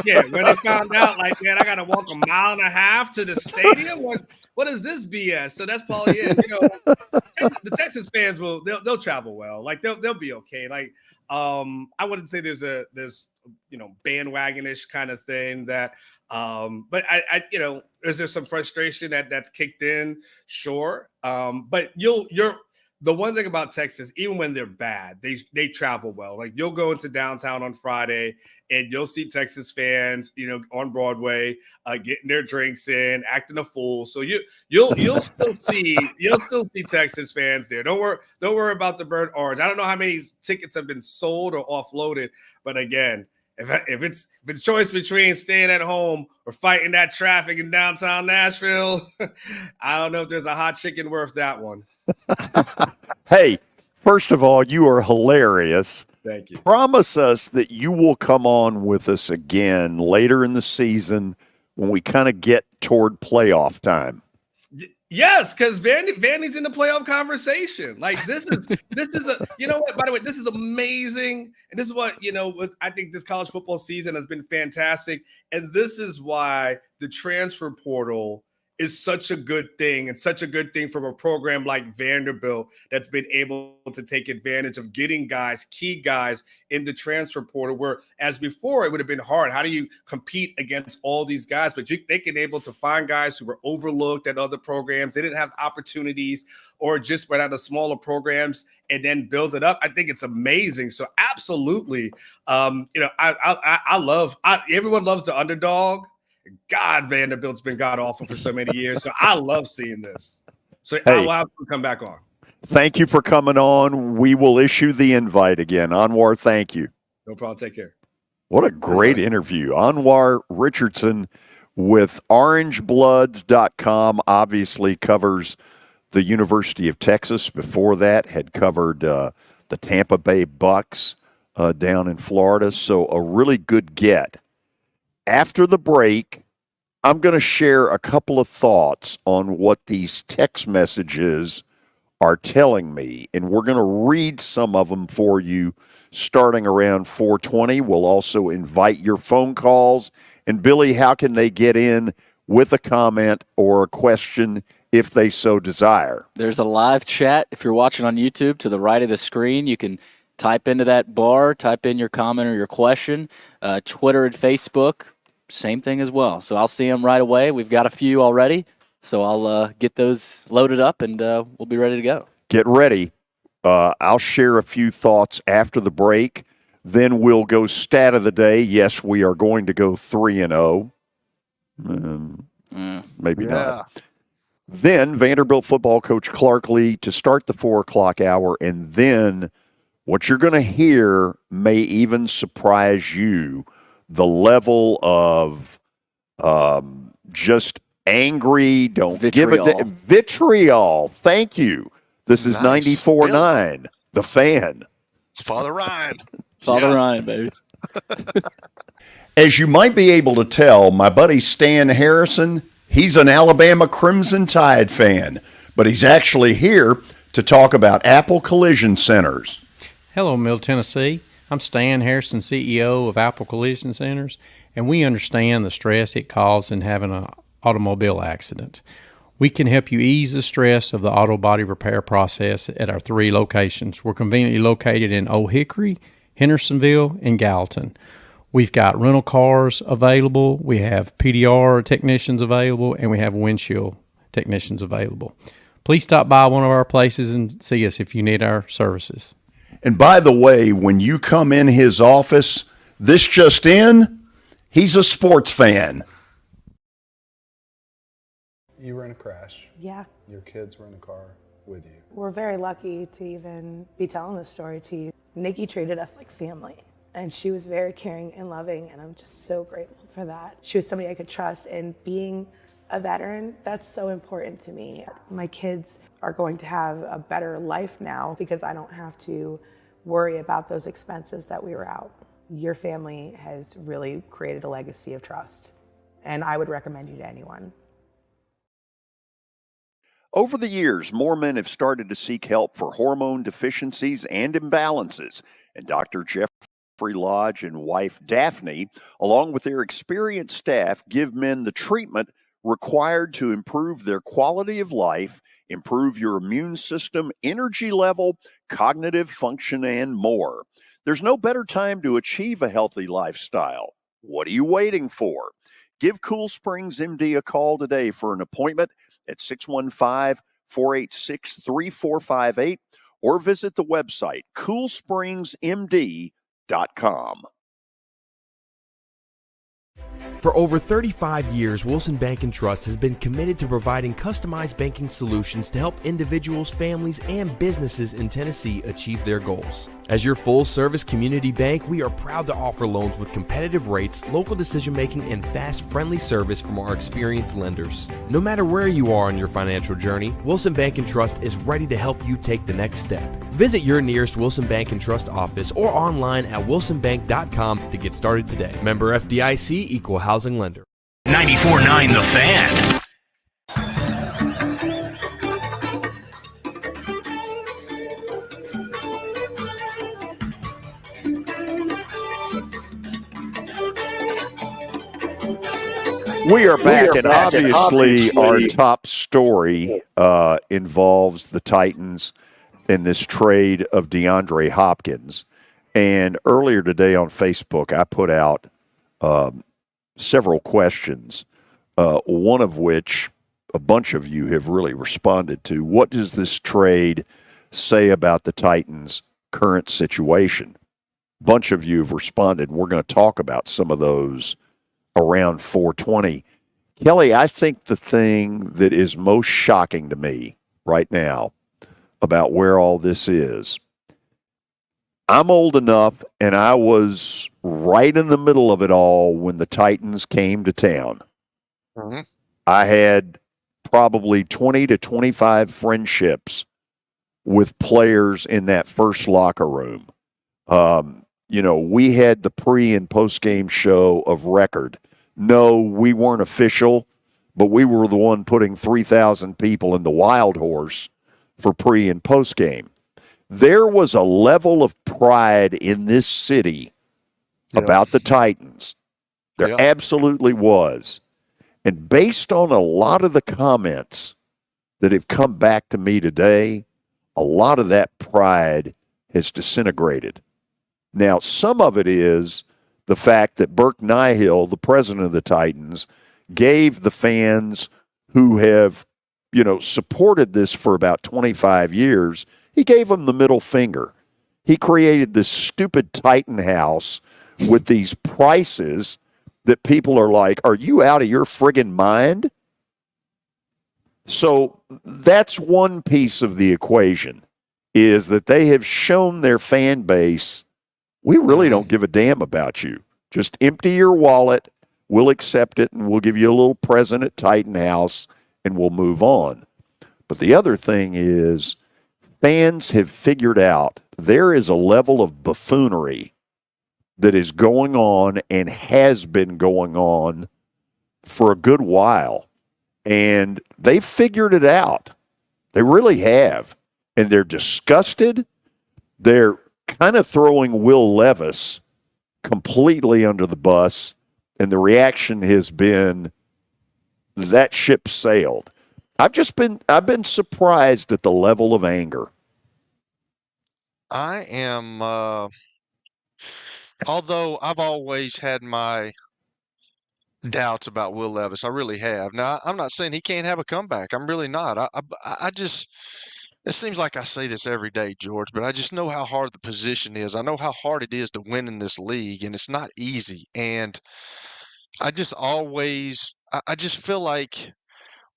Yeah, when they found out, like, man, I got to walk 1.5 miles to the stadium. What is this BS? So that's probably it. You know, the Texas fans they'll travel well. Like they'll be okay. Like I wouldn't say there's you know, bandwagonish kind of thing that. But I you know, is there some frustration that's kicked in? Sure. But you're the one thing about Texas, even when they're bad, they travel well. Like you'll go into downtown on Friday and you'll see Texas fans, you know, on Broadway, getting their drinks in, acting a fool. So you'll still see Texas fans there. Don't worry about the burnt orange. I don't know how many tickets have been sold or offloaded, but again, if it's choice between staying at home or fighting that traffic in downtown Nashville, I don't know if there's a hot chicken worth that one. Hey, first of all, you are hilarious. Thank you. Promise us that you will come on with us again later in the season when we kind of get toward playoff time. Yes, because Vandy's in the playoff conversation. Like this is a, you know what, by the way, this is amazing. And this is what, I think this college football season has been fantastic. And this is why the transfer portal is such a good thing, and such a good thing from a program like Vanderbilt that's been able to take advantage of getting key guys in the transfer portal, where as before it would have been hard. How do you compete against all these guys? But they can able to find guys who were overlooked at other programs. They didn't have opportunities, or just went out of smaller programs and then build it up. I think it's amazing. So absolutely, I love everyone loves the underdog. God, Vanderbilt's been god awful for so many years. So I love seeing this. So I will have to come back on. Thank you for coming on. We will issue the invite again. Anwar, thank you. No problem. Take care. What a great interview. Anwar Richardson with orangebloods.com obviously covers the University of Texas. Before that, had covered the Tampa Bay Bucks down in Florida. So a really good get. After the break, I'm going to share a couple of thoughts on what these text messages are telling me, and we're going to read some of them for you starting around 4:20. We'll also invite your phone calls. And, Billy, how can they get in with a comment or a question if they so desire? There's a live chat. If you're watching on YouTube, to the right of the screen, you can type into that bar, type in your comment or your question. Twitter and Facebook, same thing as well. So I'll see them right away. We've got a few already, so I'll get those loaded up, and we'll be ready to go. Get ready. I'll share a few thoughts after the break. Then we'll go stat of the day. Yes, we are going to go 3-0. Maybe not. Then Vanderbilt football coach Clark Lee to start the 4 o'clock hour, and then what you're going to hear may even surprise you. The level of just angry, don't Vitriol. give it vitriol. Thank you. This is 94.9, The Fan. Father Ryan. Ryan, baby. As you might be able to tell, my buddy Stan Harrison, he's an Alabama Crimson Tide fan, but he's actually here to talk about Apple Collision Centers. Hello, Middle Tennessee. I'm Stan Harrison, CEO of Apple Collision Centers, and we understand the stress it causes in having an automobile accident. We can help you ease the stress of the auto body repair process at our 3 locations. We're conveniently located in Old Hickory, Hendersonville, and Gallatin. We've got rental cars available, we have PDR technicians available, and we have windshield technicians available. Please stop by one of our places and see us if you need our services. And by the way, when you come in his office, this just in, he's a sports fan. You were in a crash. Yeah. Your kids were in the car with you. We're very lucky to even be telling this story to you. Nikki treated us like family, and she was very caring and loving, and I'm just so grateful for that. She was somebody I could trust, and being a veteran, that's so important to me. My kids are going to have a better life now because I don't have to worry about those expenses that we were out. Your family has really created a legacy of trust, and I would recommend you to anyone. Over the years, more men have started to seek help for hormone deficiencies and imbalances, and Dr. Jeffrey Lodge and wife Daphne, along with their experienced staff, give men the treatment required to improve their quality of life, improve your immune system, energy level, cognitive function, and more. There's no better time to achieve a healthy lifestyle. What are you waiting for? Give Cool Springs MD a call today for an appointment at 615-486-3458 or visit the website coolspringsmd.com. For over 35 years, Wilson Bank & Trust has been committed to providing customized banking solutions to help individuals, families, and businesses in Tennessee achieve their goals. As your full-service community bank, we are proud to offer loans with competitive rates, local decision-making, and fast, friendly service from our experienced lenders. No matter where you are on your financial journey, Wilson Bank & Trust is ready to help you take the next step. Visit your nearest Wilson Bank & Trust office or online at wilsonbank.com to get started today. Member FDIC, Equal Housing Lender. 94.9 The Fan. We are back, and obviously our top story involves the Titans in this trade of DeAndre Hopkins. And earlier today on Facebook, I put out several questions, one of which a bunch of you have really responded to. What does this trade say about the Titans' current situation? A bunch of you have responded. We're going to talk about some of those around 420. Kelly, I think the thing that is most shocking to me right now about where all this is, I'm old enough, and I was right in the middle of it all when the Titans came to town. Mm-hmm. I had probably 20 to 25 friendships with players in that first locker room. We had the pre- and post-game show of record. No, we weren't official, but we were the one putting 3,000 people in the Wild Horse for pre- and post-game. There was a level of pride in this city about the Titans. There absolutely was. And based on a lot of the comments that have come back to me today, a lot of that pride has disintegrated. Now, some of it is the fact that Burke Nihill, the president of the Titans, gave the fans who have, supported this for about 25 years, he gave them the middle finger. He created this stupid Titan house with these prices that people are like, are you out of your friggin' mind? So that's one piece of the equation, is that they have shown their fan base, we really don't give a damn about you. Just empty your wallet, we'll accept it, and we'll give you a little present at Titan House, and we'll move on. But the other thing is, fans have figured out there is a level of buffoonery that is going on and has been going on for a good while. And they've figured it out. They really have. And they're disgusted. They're kind of throwing Will Levis completely under the bus. And the reaction has been, that ship sailed. I've been surprised at the level of anger. I am, although I've always had my doubts about Will Levis, I really have. Now, I'm not saying he can't have a comeback. I'm really not. I just, it seems like I say this every day, George, but I just know how hard the position is. I know how hard it is to win in this league, and it's not easy. And I just I just feel like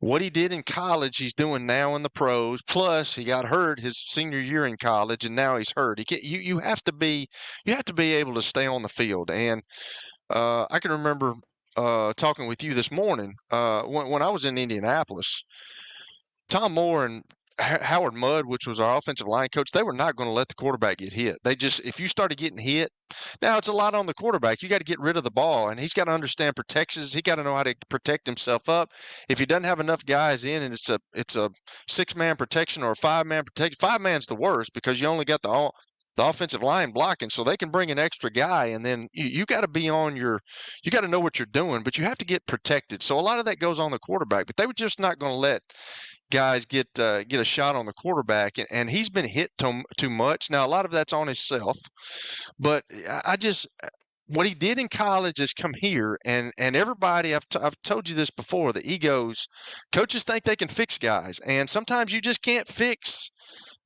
what he did in college, he's doing now in the pros. Plus, he got hurt his senior year in college, and now he's hurt. You have to be able to stay on the field. And I can remember talking with you this morning when I was in Indianapolis. Tom Moore and Howard Mudd, which was our offensive line coach, they were not going to let the quarterback get hit. If you started getting hit, now it's a lot on the quarterback. You got to get rid of the ball, and he's got to understand protections. He got to know how to protect himself up. If he doesn't have enough guys in, and it's a 6-man protection or a 5-man protection, 5-man's the worst because you only got the offensive line blocking, so they can bring an extra guy, and then you got to be on you got to know what you're doing, but you have to get protected. So a lot of that goes on the quarterback, but they were just not going to let guys get a shot on the quarterback, and he's been hit too much. Now, a lot of that's on himself, but what he did in college is come here, and everybody, I've told you this before, the egos, coaches think they can fix guys, and sometimes you just can't fix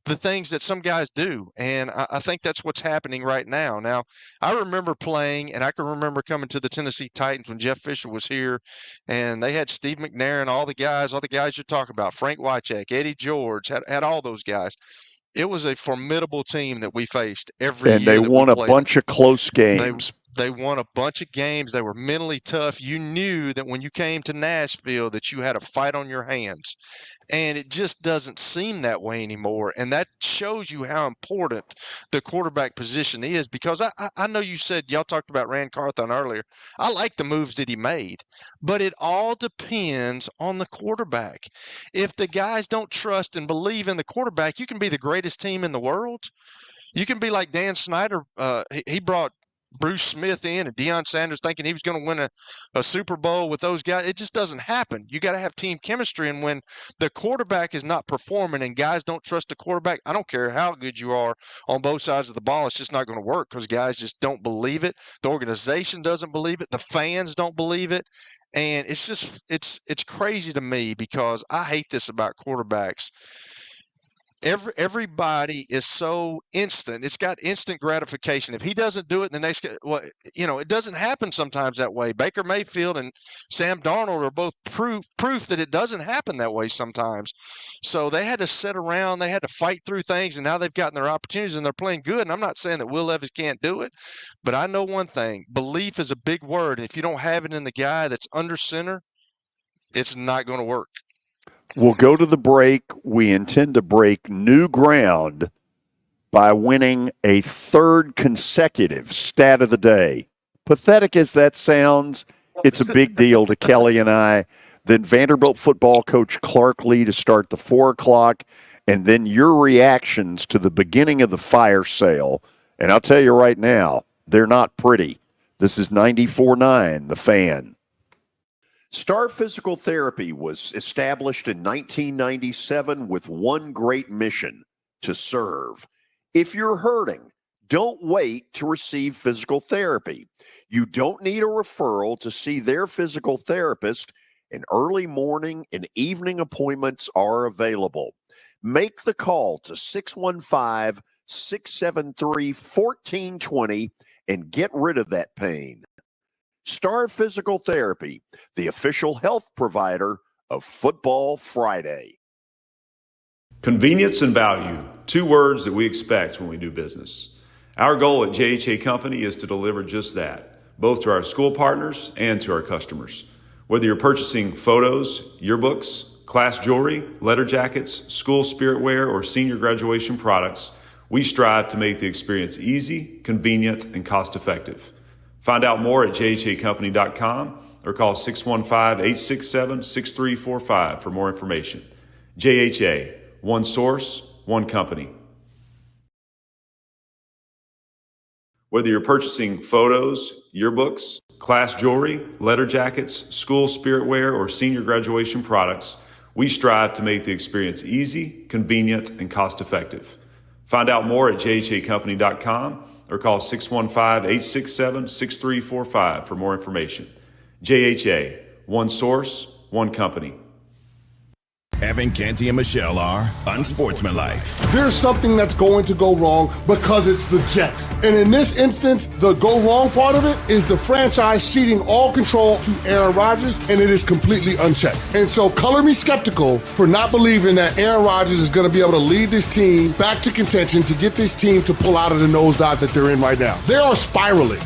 the things that some guys do. And I think that's what's happening right now. Now, I remember playing, and I can remember coming to the Tennessee Titans when Jeff Fisher was here, and they had Steve McNair, all the guys you're talking about, Frank Wycheck, Eddie George, had all those guys. It was a formidable team that we faced every year. And they won a bunch of close games. They won a bunch of games. They were mentally tough. You knew that when you came to Nashville that you had a fight on your hands. And it just doesn't seem that way anymore. And that shows you how important the quarterback position is, because I know you said y'all talked about Rand Carthon earlier. I like the moves that he made, but it all depends on the quarterback. If the guys don't trust and believe in the quarterback, you can be the greatest team in the world. You can be like Dan Snyder. He brought Bruce Smith in and Deion Sanders thinking he was going to win a Super Bowl with those guys. It just doesn't happen. You got to have team chemistry. And when the quarterback is not performing and guys don't trust the quarterback, I don't care how good you are on both sides of the ball, it's just not going to work because guys just don't believe it. The organization doesn't believe it. The fans don't believe it. And it's just it's crazy to me because I hate this about quarterbacks. Everybody is so instant. It's got instant gratification. If he doesn't do it, the next, well, it doesn't happen sometimes that way. Baker Mayfield and Sam Darnold are both proof that it doesn't happen that way sometimes. So they had to sit around, they had to fight through things, and now they've gotten their opportunities and they're playing good. And I'm not saying that Will Levis can't do it, but I know one thing: belief is a big word. If you don't have it in the guy that's under center, it's not going to work. We'll go to the break. We intend to break new ground by winning a third consecutive stat of the day. Pathetic as that sounds, it's a big deal to Kelly and I. Then Vanderbilt football coach Clark Lee to start the 4 o'clock, and then your reactions to the beginning of the fire sale. And I'll tell you right now, they're not pretty. This is 94.9, The Fan. Star Physical Therapy was established in 1997 with one great mission: to serve. If you're hurting, don't wait to receive physical therapy. You don't need a referral to see their physical therapist, and early morning and evening appointments are available. Make the call to 615-673-1420 and get rid of that pain. Star Physical Therapy, the official health provider of Football Friday. Convenience and value, 2 words that we expect when we do business. Our goal at JHA Company is to deliver just that, both to our school partners and to our customers. Whether you're purchasing photos, yearbooks, class jewelry, letter jackets, school spirit wear, or senior graduation products, we strive to make the experience easy, convenient, and cost-effective. Find out more at jhacompany.com or call 615-867-6345 for more information. JHA, one source, one company. Whether you're purchasing photos, yearbooks, class jewelry, letter jackets, school spirit wear, or senior graduation products, we strive to make the experience easy, convenient, and cost-effective. Find out more at jhacompany.com or call 615-867-6345 for more information. JHA, one source, one company. Evan, Canty, and Michelle are unsportsmanlike. There's something that's going to go wrong because it's the Jets. And in this instance, the go wrong part of it is the franchise ceding all control to Aaron Rodgers, and it is completely unchecked. And so color me skeptical for not believing that Aaron Rodgers is going to be able to lead this team back to contention to get this team to pull out of the nosedive that they're in right now. They are spiraling.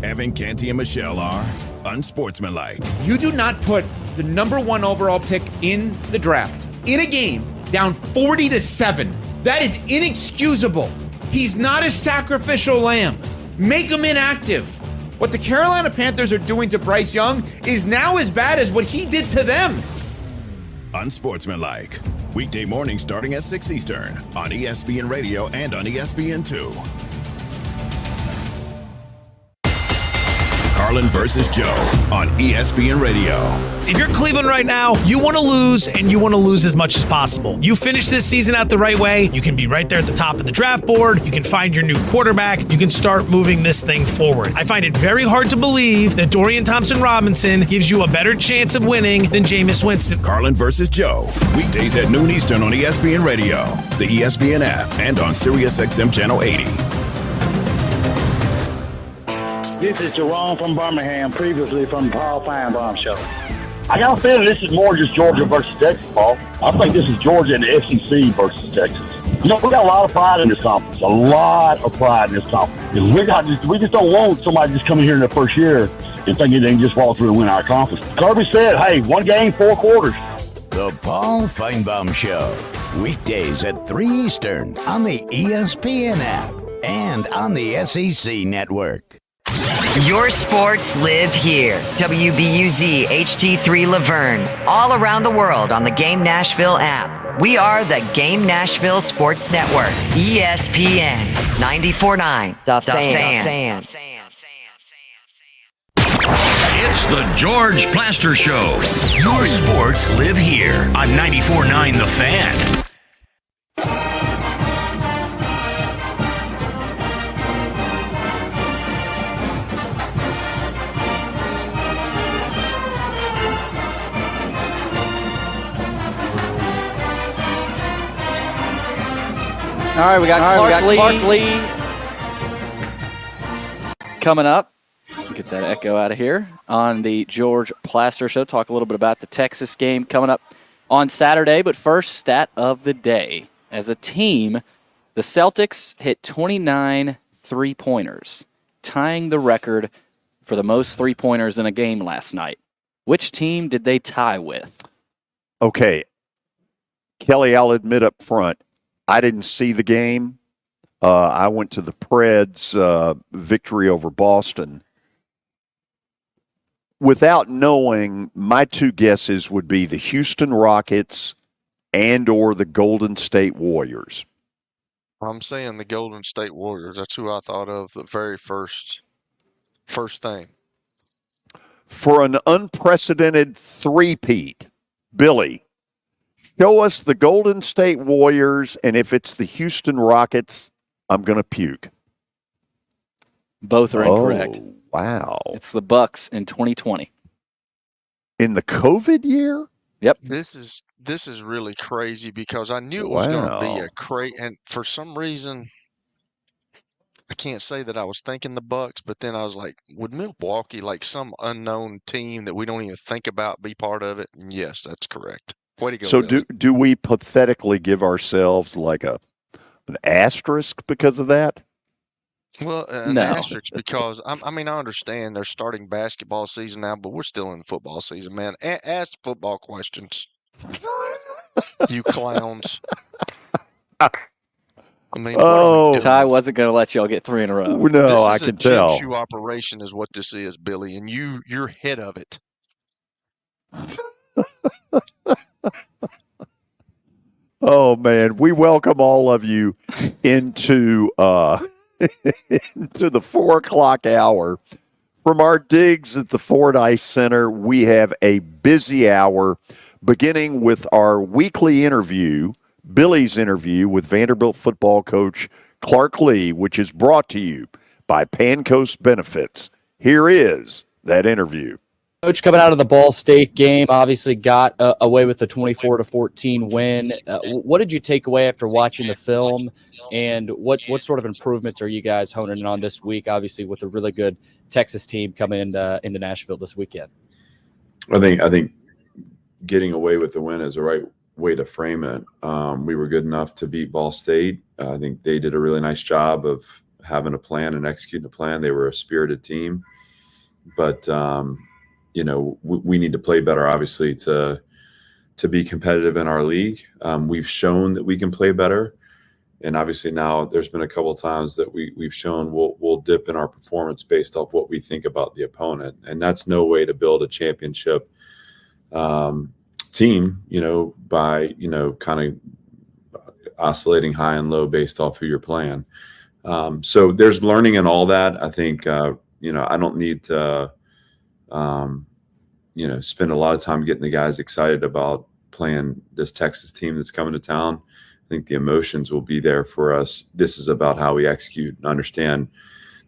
Evan, Canty, and Michelle are unsportsmanlike. You do not put the number 1 overall pick in the draft in a game down 40-7. That is inexcusable. He's not a sacrificial lamb. Make him inactive. What the Carolina Panthers are doing to Bryce Young is now as bad as what he did to them. Unsportsmanlike. Weekday mornings starting at 6 Eastern on ESPN Radio and on ESPN2. Carlin versus Joe on ESPN Radio. If you're Cleveland right now, you want to lose, and you want to lose as much as possible. You finish this season out the right way, you can be right there at the top of the draft board, you can find your new quarterback, you can start moving this thing forward. I find it very hard to believe that Dorian Thompson-Robinson gives you a better chance of winning than Jameis Winston. Carlin versus Joe, weekdays at noon Eastern on ESPN Radio, the ESPN app, and on SiriusXM Channel 80. This is Jerome from Birmingham, previously from the Paul Feinbaum Show. I got a feeling this is more just Georgia versus Texas, Paul. I think this is Georgia and the SEC versus Texas. You know, we got a lot of pride in this conference, a lot of pride in this conference. We just don't want somebody just coming here in their first year and thinking they can just walk through and win our conference. Kirby said, hey, 1 game, 4 quarters. The Paul Feinbaum Show, weekdays at 3 Eastern on the ESPN app and on the SEC Network. Your sports live here. WBUZ HD3 Laverne. All around the world on the Game Nashville app. We are the Game Nashville Sports Network, ESPN 94.9, The Fan. It's the George Plaster Show. Your sports live here on 94.9 The Fan. All right, we got Clark Lee coming up. Get that echo out of here on the George Plaster Show. Talk a little bit about the Texas game coming up on Saturday. But first, stat of the day. As a team, the Celtics hit 29 three-pointers, tying the record for the most three-pointers in a game last night. Which team did they tie with? Okay. Kelly, I'll admit up front, I didn't see the game. I went to the Preds' victory over Boston. Without knowing, my two guesses would be the Houston Rockets and or the Golden State Warriors. I'm saying the Golden State Warriors. That's who I thought of the very first thing. For an unprecedented three-peat, Billy, show us the Golden State Warriors, and if it's the Houston Rockets, I'm going to puke. Both are incorrect. Oh, wow. It's the Bucks in 2020. In the COVID year? Yep. This is really crazy because I knew it was going to be a crazy, and for some reason, I can't say that I was thinking the Bucks, but then I was like, would Milwaukee, like some unknown team that we don't even think about, be part of it? And yes, that's correct. Way to go. So Billy. do we pathetically give ourselves like an asterisk because of that? Well, an asterisk because, I understand they're starting basketball season now, but we're still in the football season, man. Ask football questions. You clowns. Ty wasn't going to let y'all get three in a row. No, I can tell. This is a gym shoe operation is what this is, Billy, and you're head of it. Oh, man. We welcome all of you into into the 4 o'clock hour. From our digs at the Fordyce Center, we have a busy hour, beginning with our weekly interview, Billy's interview with Vanderbilt football coach Clark Lee, which is brought to you by Pancoast Benefits. Here is that interview. Coach, coming out of the Ball State game, obviously got away with a 24-14 win. What did you take away after watching the film, and what sort of improvements are you guys honing in on this week? Obviously, with a really good Texas team coming into Nashville this weekend. I think getting away with the win is the right way to frame it. We were good enough to beat Ball State. I think they did a really nice job of having a plan and executing a plan. They were a spirited team, but we need to play better, obviously, to be competitive in our league. We've shown that we can play better, and obviously now there's been a couple of times that we've shown we'll dip in our performance based off what we think about the opponent, and that's no way to build a championship team, by kind of oscillating high and low based off who you're playing. So there's learning in all that. I think I don't need to spend a lot of time getting the guys excited about playing this Texas team that's coming to town. I think the emotions will be there for us. This is about how we execute and understand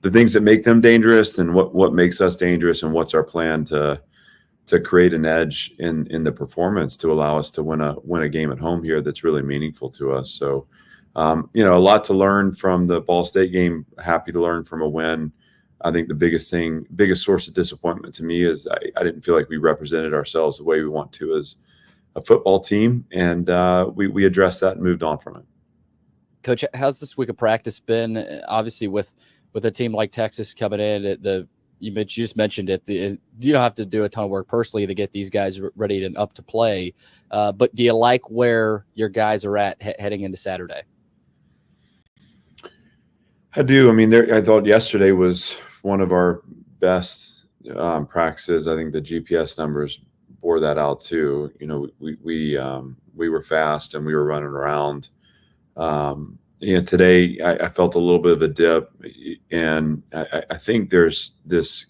the things that make them dangerous and what makes us dangerous, and what's our plan to create an edge in the performance to allow us to win a game at home here that's really meaningful to us. So, a lot to learn from the Ball State game. Happy to learn from a win. I think the biggest source of disappointment to me is I didn't feel like we represented ourselves the way we want to as a football team, and we addressed that and moved on from it. Coach, how's this week of practice been? Obviously, with a team like Texas coming in, you just mentioned it. You don't have to do a ton of work personally to get these guys ready and up to play. But do you like where your guys are at heading into Saturday? I do. I thought yesterday was one of our best practices. I think the GPS numbers bore that out too. You know, we were fast and we were running around. Today I felt a little bit of a dip, and I think there's this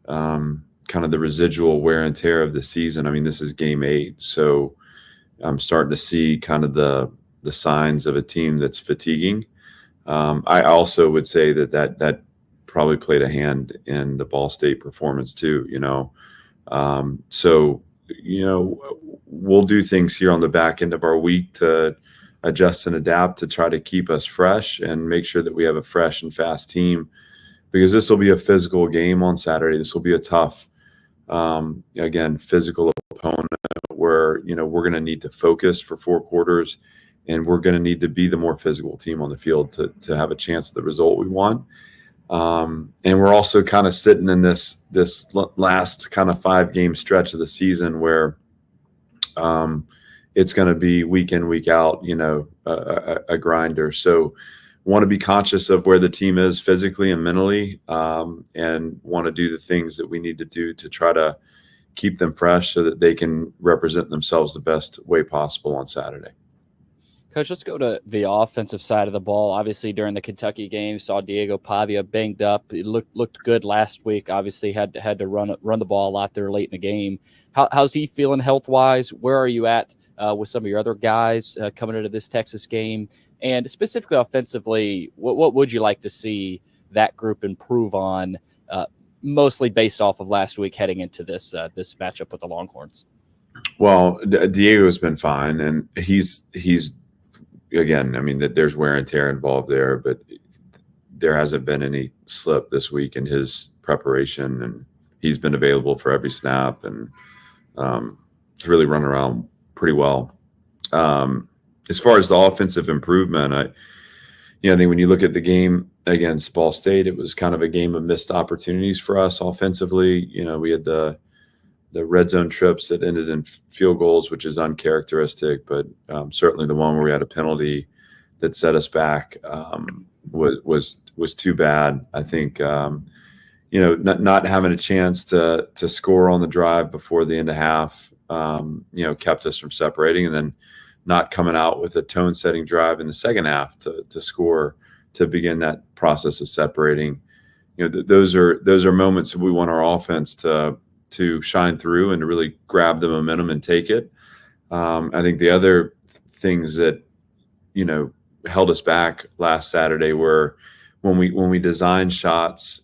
kind of the residual wear and tear of the season. I mean, this is game 8, so I'm starting to see kind of the signs of a team that's fatiguing. I also would say that probably played a hand in the Ball State performance too, So, we'll do things here on the back end of our week to adjust and adapt to try to keep us fresh and make sure that we have a fresh and fast team, because this will be a physical game on Saturday. This will be a tough, again, physical opponent where, we're going to need to focus for 4 quarters, and we're going to need to be the more physical team on the field to have a chance at the result we want. And we're also kind of sitting in this last kind of 5-game stretch of the season where it's going to be week in, week out, a grinder. So want to be conscious of where the team is physically and mentally, and want to do the things that we need to do to try to keep them fresh so that they can represent themselves the best way possible on Saturday. Coach, let's go to the offensive side of the ball. Obviously, during the Kentucky game, saw Diego Pavia banged up. It looked good last week. Obviously, had to run the ball a lot there late in the game. How's he feeling health-wise? Where are you at with some of your other guys coming into this Texas game? And specifically offensively, what would you like to see that group improve on, mostly based off of last week heading into this matchup with the Longhorns? Well, Diego's been fine, and he's again, I mean, that there's wear and tear involved there, but there hasn't been any slip this week in his preparation, and he's been available for every snap, and he's really run around pretty well. As far as the offensive improvement, I think when you look at the game against Ball State, it was kind of a game of missed opportunities for us offensively. We had the red zone trips that ended in field goals, which is uncharacteristic, but certainly the one where we had a penalty that set us back was too bad. I think not having a chance to score on the drive before the end of half kept us from separating, and then not coming out with a tone-setting drive in the second half to score to begin that process of separating. Those are moments that we want our offense to shine through and to really grab the momentum and take it. I think the other things that, held us back last Saturday were when we designed shots,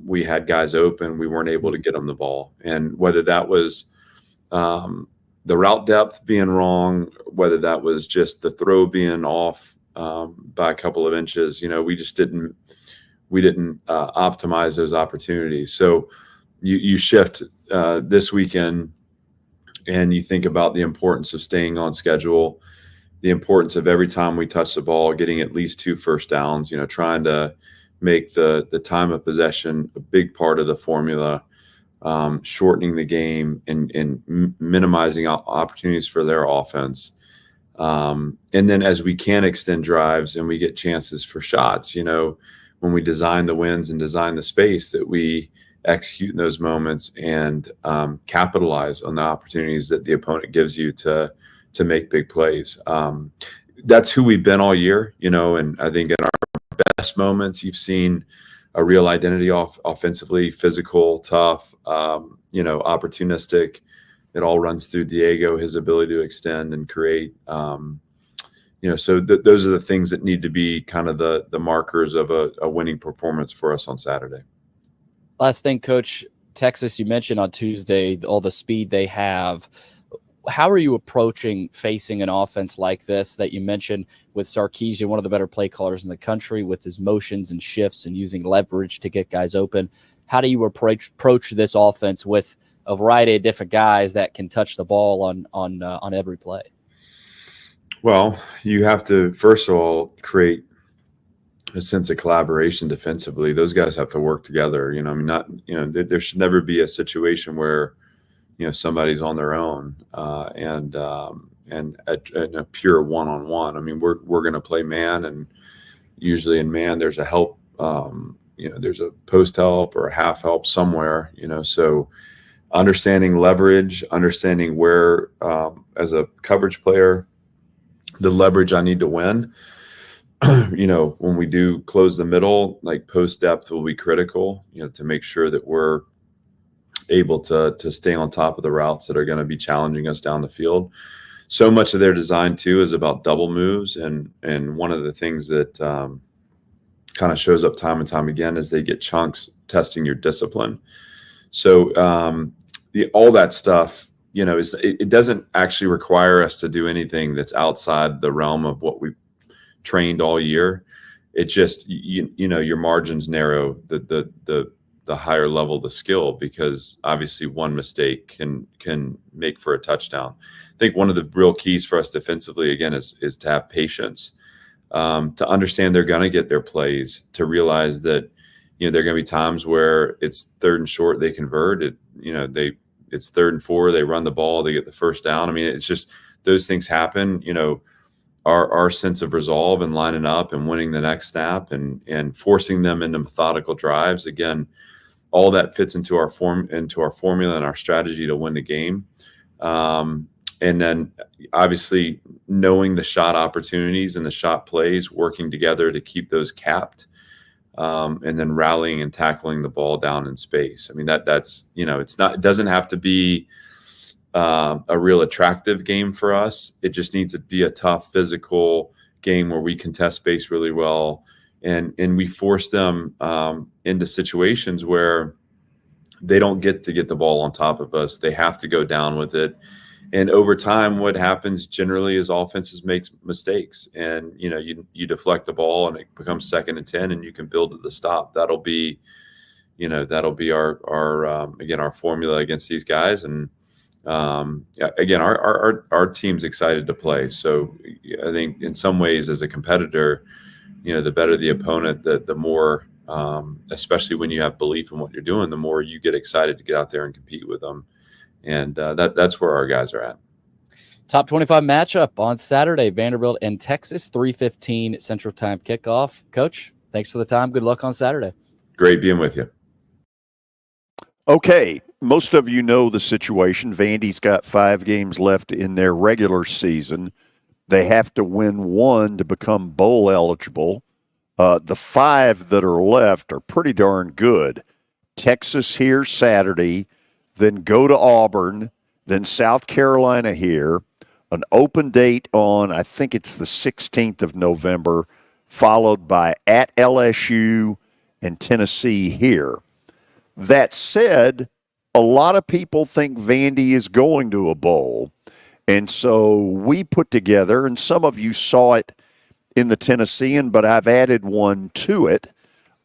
we had guys open, we weren't able to get them the ball. And whether that was the route depth being wrong, whether that was just the throw being off by a couple of inches, we didn't optimize those opportunities. So you shift this weekend and you think about the importance of staying on schedule, the importance of every time we touch the ball, getting at least 2 first downs, trying to make the time of possession a big part of the formula, shortening the game and minimizing opportunities for their offense. And then as we can extend drives and we get chances for shots, when we design the wins and design the space, that we execute in those moments and capitalize on the opportunities that the opponent gives you to make big plays. That's who we've been all year, and I think in our best moments, you've seen a real identity offensively, physical, tough, opportunistic. It all runs through Diego, his ability to extend and create. So those are the things that need to be kind of the markers of a winning performance for us on Saturday. Last thing, Coach, Texas, you mentioned on Tuesday all the speed they have. How are you approaching facing an offense like this that you mentioned with Sarkisian, one of the better play callers in the country, with his motions and shifts and using leverage to get guys open? How do you approach this offense with a variety of different guys that can touch the ball on every play? Well, you have to, first of all, create a sense of collaboration defensively. Those guys have to work together. There should never be a situation where, somebody's on their own and a pure one-on-one. I mean, we're going to play man, and usually in man there's a help. There's a post help or a half help somewhere. So understanding leverage, understanding where, as a coverage player, the leverage I need to win. When we do close the middle, like post depth will be critical, to make sure that we're able to stay on top of the routes that are going to be challenging us down the field. So much of their design too is about double moves. And one of the things that kind of shows up time and time again is they get chunks testing your discipline. So all that stuff, it doesn't actually require us to do anything that's outside the realm of what we've trained all year. It just, your margins narrow the higher level the skill, because obviously one mistake can make for a touchdown. I think one of the real keys for us defensively, again, is to have patience, to understand they're going to get their plays, to realize that, there are going to be times where it's 3rd and short, they convert it, it's 3rd and 4, they run the ball, they get the first down. I mean, it's just, those things happen. Our sense of resolve and lining up and winning the next snap and forcing them into methodical drives, again, all that fits into our formula and our strategy to win the game. And then obviously knowing the shot opportunities and the shot plays, working together to keep those capped, and then rallying and tackling the ball down in space. I mean, that's it doesn't have to be a real attractive game for us. It just needs to be a tough physical game where we contest space really well. And we force them into situations where they don't get to get the ball on top of us. They have to go down with it. And over time, what happens generally is offenses make mistakes, and you deflect the ball and it becomes 2nd and 10, and you can build to the stop. That'll be our again, our formula against these guys. And again, our team's excited to play. So I think in some ways, as a competitor, the better the opponent, the more, especially when you have belief in what you're doing, the more you get excited to get out there and compete with them. And that's where our guys are at. Top 25 matchup on Saturday, Vanderbilt and Texas, 3:15 Central Time kickoff. Coach, thanks for the time. Good luck on Saturday. Great being with you. Okay, most of you know the situation. Vandy's got 5 games left in their regular season. They have to win 1 to become bowl eligible. The 5 that are left are pretty darn good. Texas here Saturday, then go to Auburn, then South Carolina here, an open date on, I think it's the 16th of November, followed by at LSU and Tennessee here. That said, a lot of people think Vandy is going to a bowl. And so we put together, and some of you saw it in the Tennessean, but I've added one to it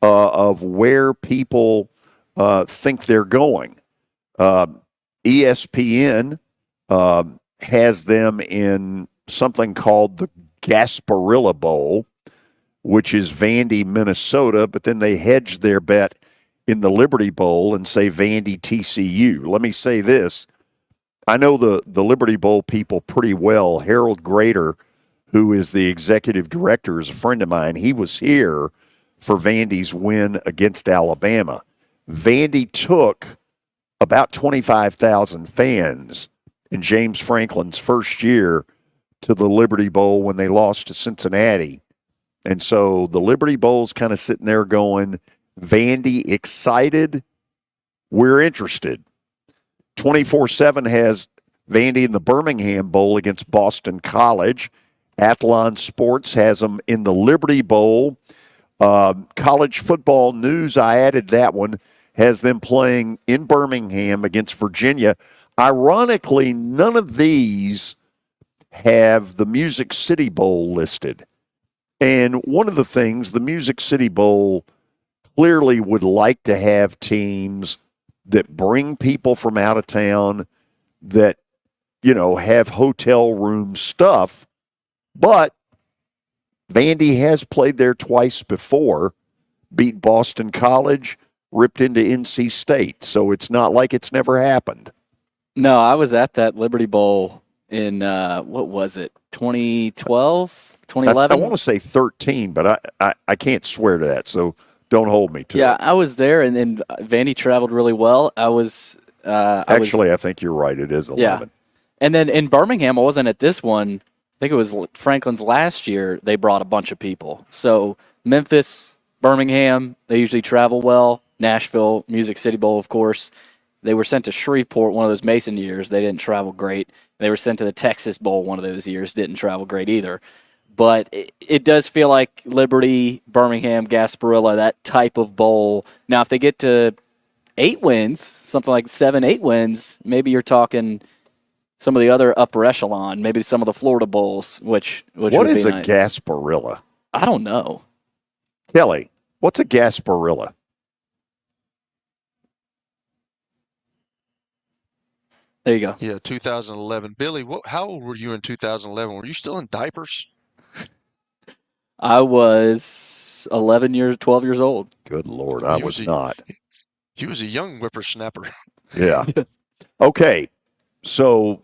of where people think they're going. ESPN has them in something called the Gasparilla Bowl, which is Vandy, Minnesota, but then they hedge their bet in the Liberty Bowl and say Vandy, TCU. Let me say this. I know the Liberty Bowl people pretty well. Harold Grader, who is the executive director, is a friend of mine. He was here for Vandy's win against Alabama. Vandy took about 25,000 fans in James Franklin's first year to the Liberty Bowl when they lost to Cincinnati. And so the Liberty Bowl's kind of sitting there going, Vandy excited, we're interested. 24/7 has Vandy in the Birmingham Bowl against Boston College. Athlon Sports has them in the Liberty Bowl. College Football News, I added that one, has them playing in Birmingham against Virginia. Ironically, none of these have the Music City Bowl listed. And one of the things, the Music City Bowl clearly would like to have teams that bring people from out of town that, have hotel room stuff. But Vandy has played there twice before, beat Boston College, ripped into NC State. So it's not like it's never happened. No, I was at that Liberty Bowl in, what was it, 2012, 2011? I want to say 13, but I can't swear to that, so don't hold me to it. Yeah, I was there, and Vandy traveled really well. I was I think you're right. It is 11. Yeah. And then in Birmingham, I wasn't at this one. I think it was Franklin's last year. They brought a bunch of people. So Memphis, Birmingham, they usually travel well. Nashville, Music City Bowl, of course. They were sent to Shreveport one of those Mason years. They didn't travel great. They were sent to the Texas Bowl one of those years. Didn't travel great either. But it does feel like Liberty, Birmingham, Gasparilla, that type of bowl. Now, if they get to 8 wins, something like 7, 8 wins, maybe you're talking some of the other upper echelon, maybe some of the Florida Bowls, which what would is be a nice. Gasparilla? I don't know. Kelly, what's a Gasparilla? There you go. Yeah, 2011. Billy, how old were you in 2011? Were you still in diapers? I was 12 years old. Good Lord, I was not. He was a young whippersnapper. Yeah. Okay, so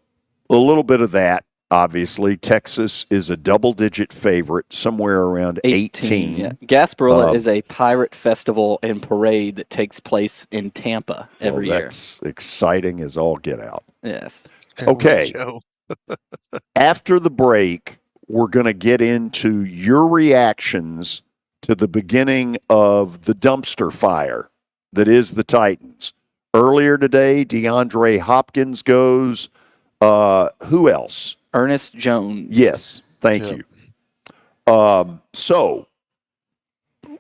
a little bit of that. Obviously, Texas is a double-digit favorite, somewhere around 18. Yeah. Gasparilla is a pirate festival and parade that takes place in Tampa every year. That's exciting as all get out. Yes. Okay. After the break, we're going to get into your reactions to the beginning of the dumpster fire that is the Titans. Earlier today, DeAndre Hopkins goes. Who else? Ernest Jones. Yes, thank you. So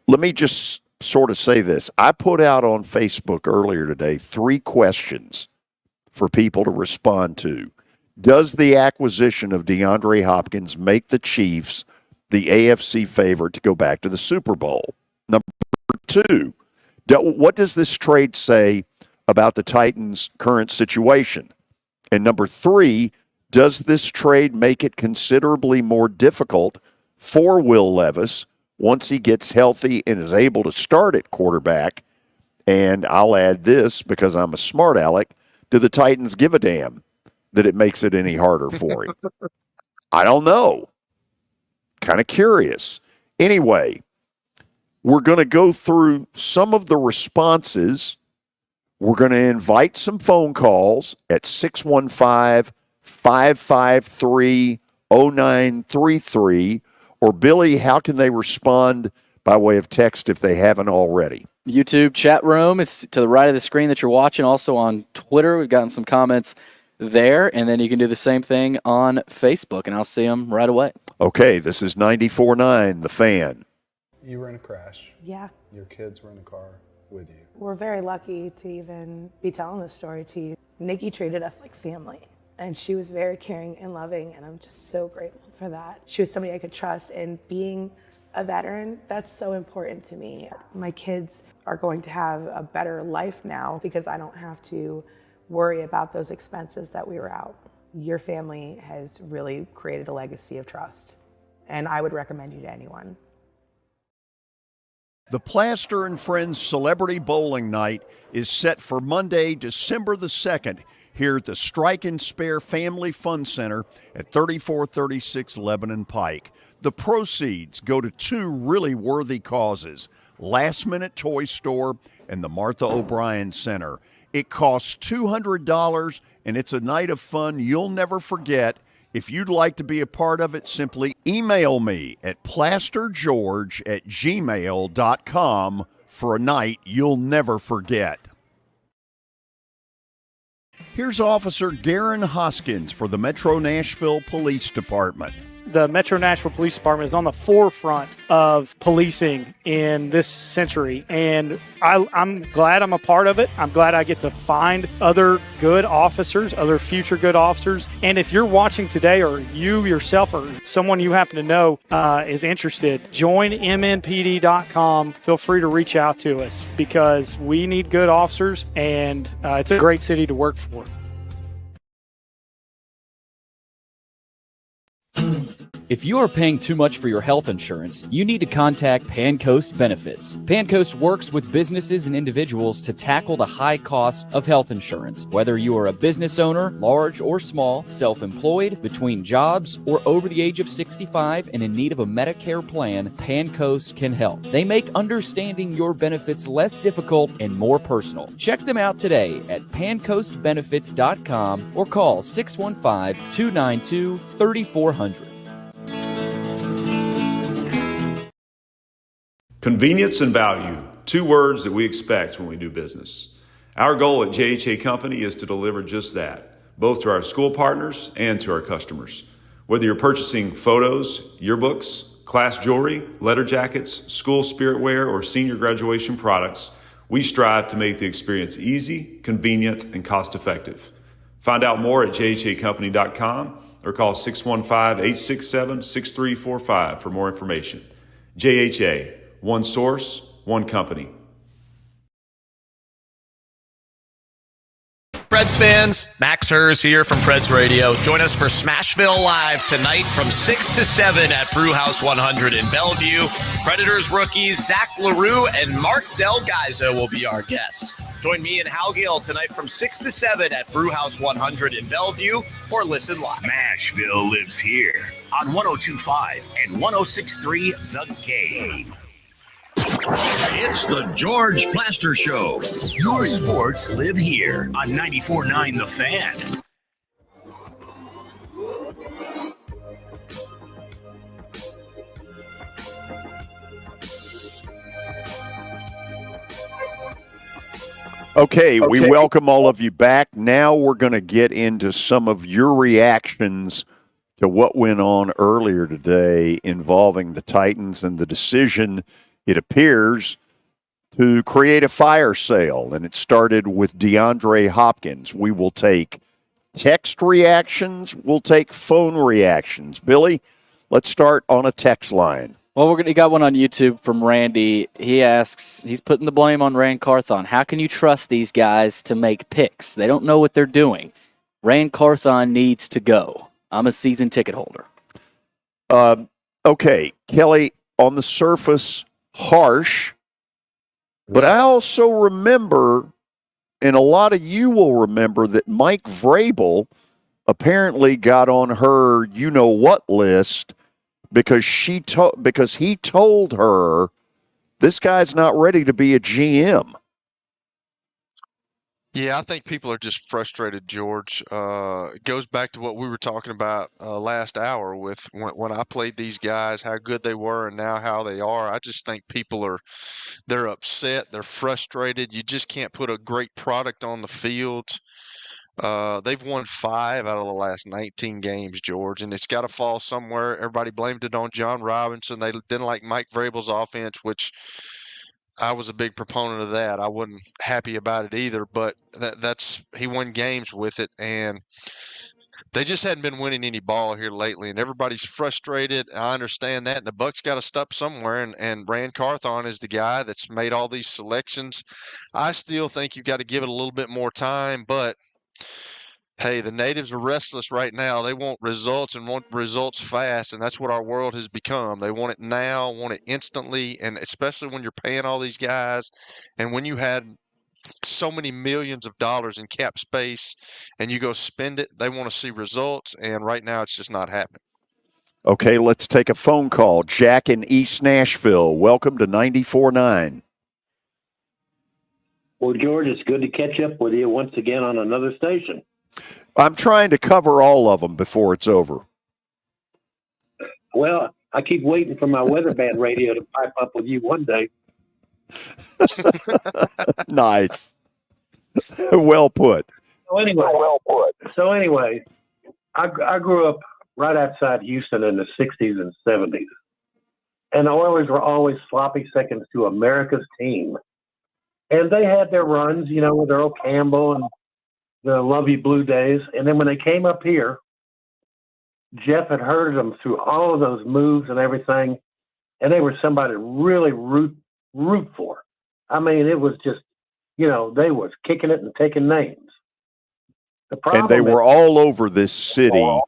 let me just sort of say this. I put out on Facebook earlier today 3 questions for people to respond to. Does the acquisition of DeAndre Hopkins make the Chiefs the AFC favorite to go back to the Super Bowl? Number 2, what does this trade say about the Titans' current situation? And number 3, does this trade make it considerably more difficult for Will Levis once he gets healthy and is able to start at quarterback? And I'll add this because I'm a smart aleck. Do the Titans give a damn that it makes it any harder for him? I don't know. Kind of curious. Anyway, we're going to go through some of the responses. We're going to invite some phone calls at 615-553-0933. Or, Billy, how can they respond by way of text if they haven't already? YouTube chat room. It's to the right of the screen that you're watching. Also on Twitter, we've gotten some comments there. And then you can do the same thing on Facebook, and I'll see them right away. Okay, this is 94.9, The Fan. You were in a crash. Yeah. Your kids were in the car with you. We're very lucky to even be telling this story to you. Nikki treated us like family, and she was very caring and loving, and I'm just so grateful for that. She was somebody I could trust, and being a veteran, that's so important to me. My kids are going to have a better life now because I don't have to worry about those expenses that we were out. Your family has really created a legacy of trust, and I would recommend you to anyone. The Plaster and Friends Celebrity Bowling Night is set for Monday, December the 2nd, here at the Strike and Spare Family Fun Center at 3436 Lebanon Pike. The proceeds go to 2 really worthy causes, Last Minute Toy Store and the Martha O'Brien Center. It costs $200, and it's a night of fun you'll never forget. If you'd like to be a part of it, simply email me at plastergeorge@gmail.com for a night you'll never forget. Here's Officer Garen Hoskins for the Metro Nashville Police Department. The Metro Nashville Police Department is on the forefront of policing in this century, and I'm glad I'm a part of it. I'm glad I get to find other good officers, other future good officers. And if you're watching today, or you yourself or someone you happen to know is interested, join MNPD.com. Feel free to reach out to us because we need good officers, and it's a great city to work for. If you are paying too much for your health insurance, you need to contact Pancoast Benefits. Pancoast works with businesses and individuals to tackle the high cost of health insurance. Whether you are a business owner, large or small, self-employed, between jobs, or over the age of 65 and in need of a Medicare plan, Pancoast can help. They make understanding your benefits less difficult and more personal. Check them out today at pancoastbenefits.com or call 615-292-3400. Convenience and value, 2 words that we expect when we do business. Our goal at JHA Company is to deliver just that, both to our school partners and to our customers. Whether you're purchasing photos, yearbooks, class jewelry, letter jackets, school spirit wear, or senior graduation products, we strive to make the experience easy, convenient, and cost-effective. Find out more at jhacompany.com or call 615-867-6345 for more information. JHA, one source, one company. Preds fans, Max Hers here from Preds Radio. Join us for Smashville Live tonight from 6 to 7 at Brewhouse 100 in Bellevue. Predators rookies Zach LaRue and Mark Del Gaizo will be our guests. Join me and Hal Gill tonight from 6 to 7 at Brewhouse 100 in Bellevue, or listen live. Smashville lives here on 102.5 and 106.3 The Game. It's the George Plaster Show. Your sports live here on 94.9 The Fan. Okay, we welcome all of you back. Now we're going to get into some of your reactions to what went on earlier today involving the Titans and the decision, it appears, to create a fire sale. And it started with DeAndre Hopkins. We will take text reactions. We'll take phone reactions. Billy, let's start on a text line. Well, we got one on YouTube from Randy. He asks, he's putting the blame on Rand Carthon. How can you trust these guys to make picks? They don't know what they're doing. Rand Carthon needs to go. I'm a season ticket holder. Okay, Kelly, on the surface, harsh. But I also remember, and a lot of you will remember, that Mike Vrabel apparently got on her you-know-what list because he told her this guy's not ready to be a GM. Yeah, I think people are just frustrated, George. It goes back to what we were talking about last hour with when I played these guys, how good they were, and now how they are. I just think people they're upset, they're frustrated. You just can't put a great product on the field. They've won 5 out of the last 19 games, George, and it's got to fall somewhere. Everybody blamed it on John Robinson. They didn't like Mike Vrabel's offense, which I was a big proponent of that. I wasn't happy about it either, but he won games with it, and they just hadn't been winning any ball here lately, and everybody's frustrated. I understand that, and the Bucs got to stop somewhere, and Rand Carthon is the guy that's made all these selections. I still think you've got to give it a little bit more time, but hey, the natives are restless right now. They want results and want results fast, and that's what our world has become. They want it now, want it instantly, and especially when you're paying all these guys and when you had so many millions of dollars in cap space and you go spend it, they want to see results, and right now it's just not happening. Okay, let's take a phone call. Jack in East Nashville, welcome to 94.9. Well, George, it's good to catch up with you once again on another station. I'm trying to cover all of them before it's over. Well, I keep waiting for my weatherman radio to pipe up with you one day. Nice. Well put. So anyway, I grew up right outside Houston in the 60s and 70s. And the Oilers were always sloppy seconds to America's team. And they had their runs, with Earl Campbell and the Lovey Blue days. And then when they came up here, Jeff had herded them through all of those moves and everything. And they were somebody to really root for. I mean, it was just, they was kicking it and taking names. And they were all over this city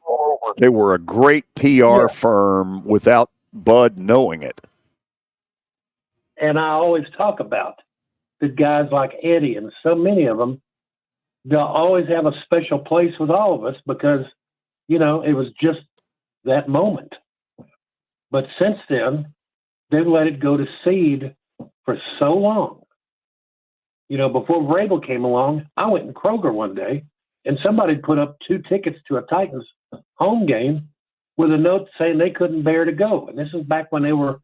They were a great PR firm without Bud knowing it. And I always talk about the guys like Eddie and so many of them, they'll always have a special place with all of us because, it was just that moment. But since then, they've let it go to seed for so long. Before Vrabel came along, I went in Kroger one day and somebody put up 2 tickets to a Titans home game with a note saying they couldn't bear to go. And this is back when they were,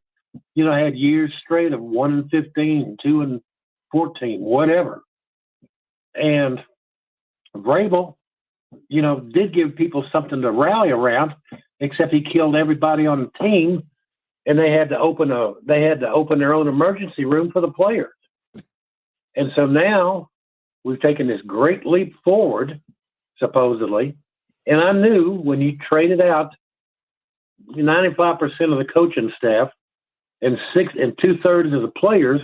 had years straight of 1-15, 2-14, whatever. And Vrabel, did give people something to rally around, except he killed everybody on the team, and they had to open their own emergency room for the players. And so now we've taken this great leap forward, supposedly. And I knew when you traded out 95% of the coaching staff and 2/3 of the players,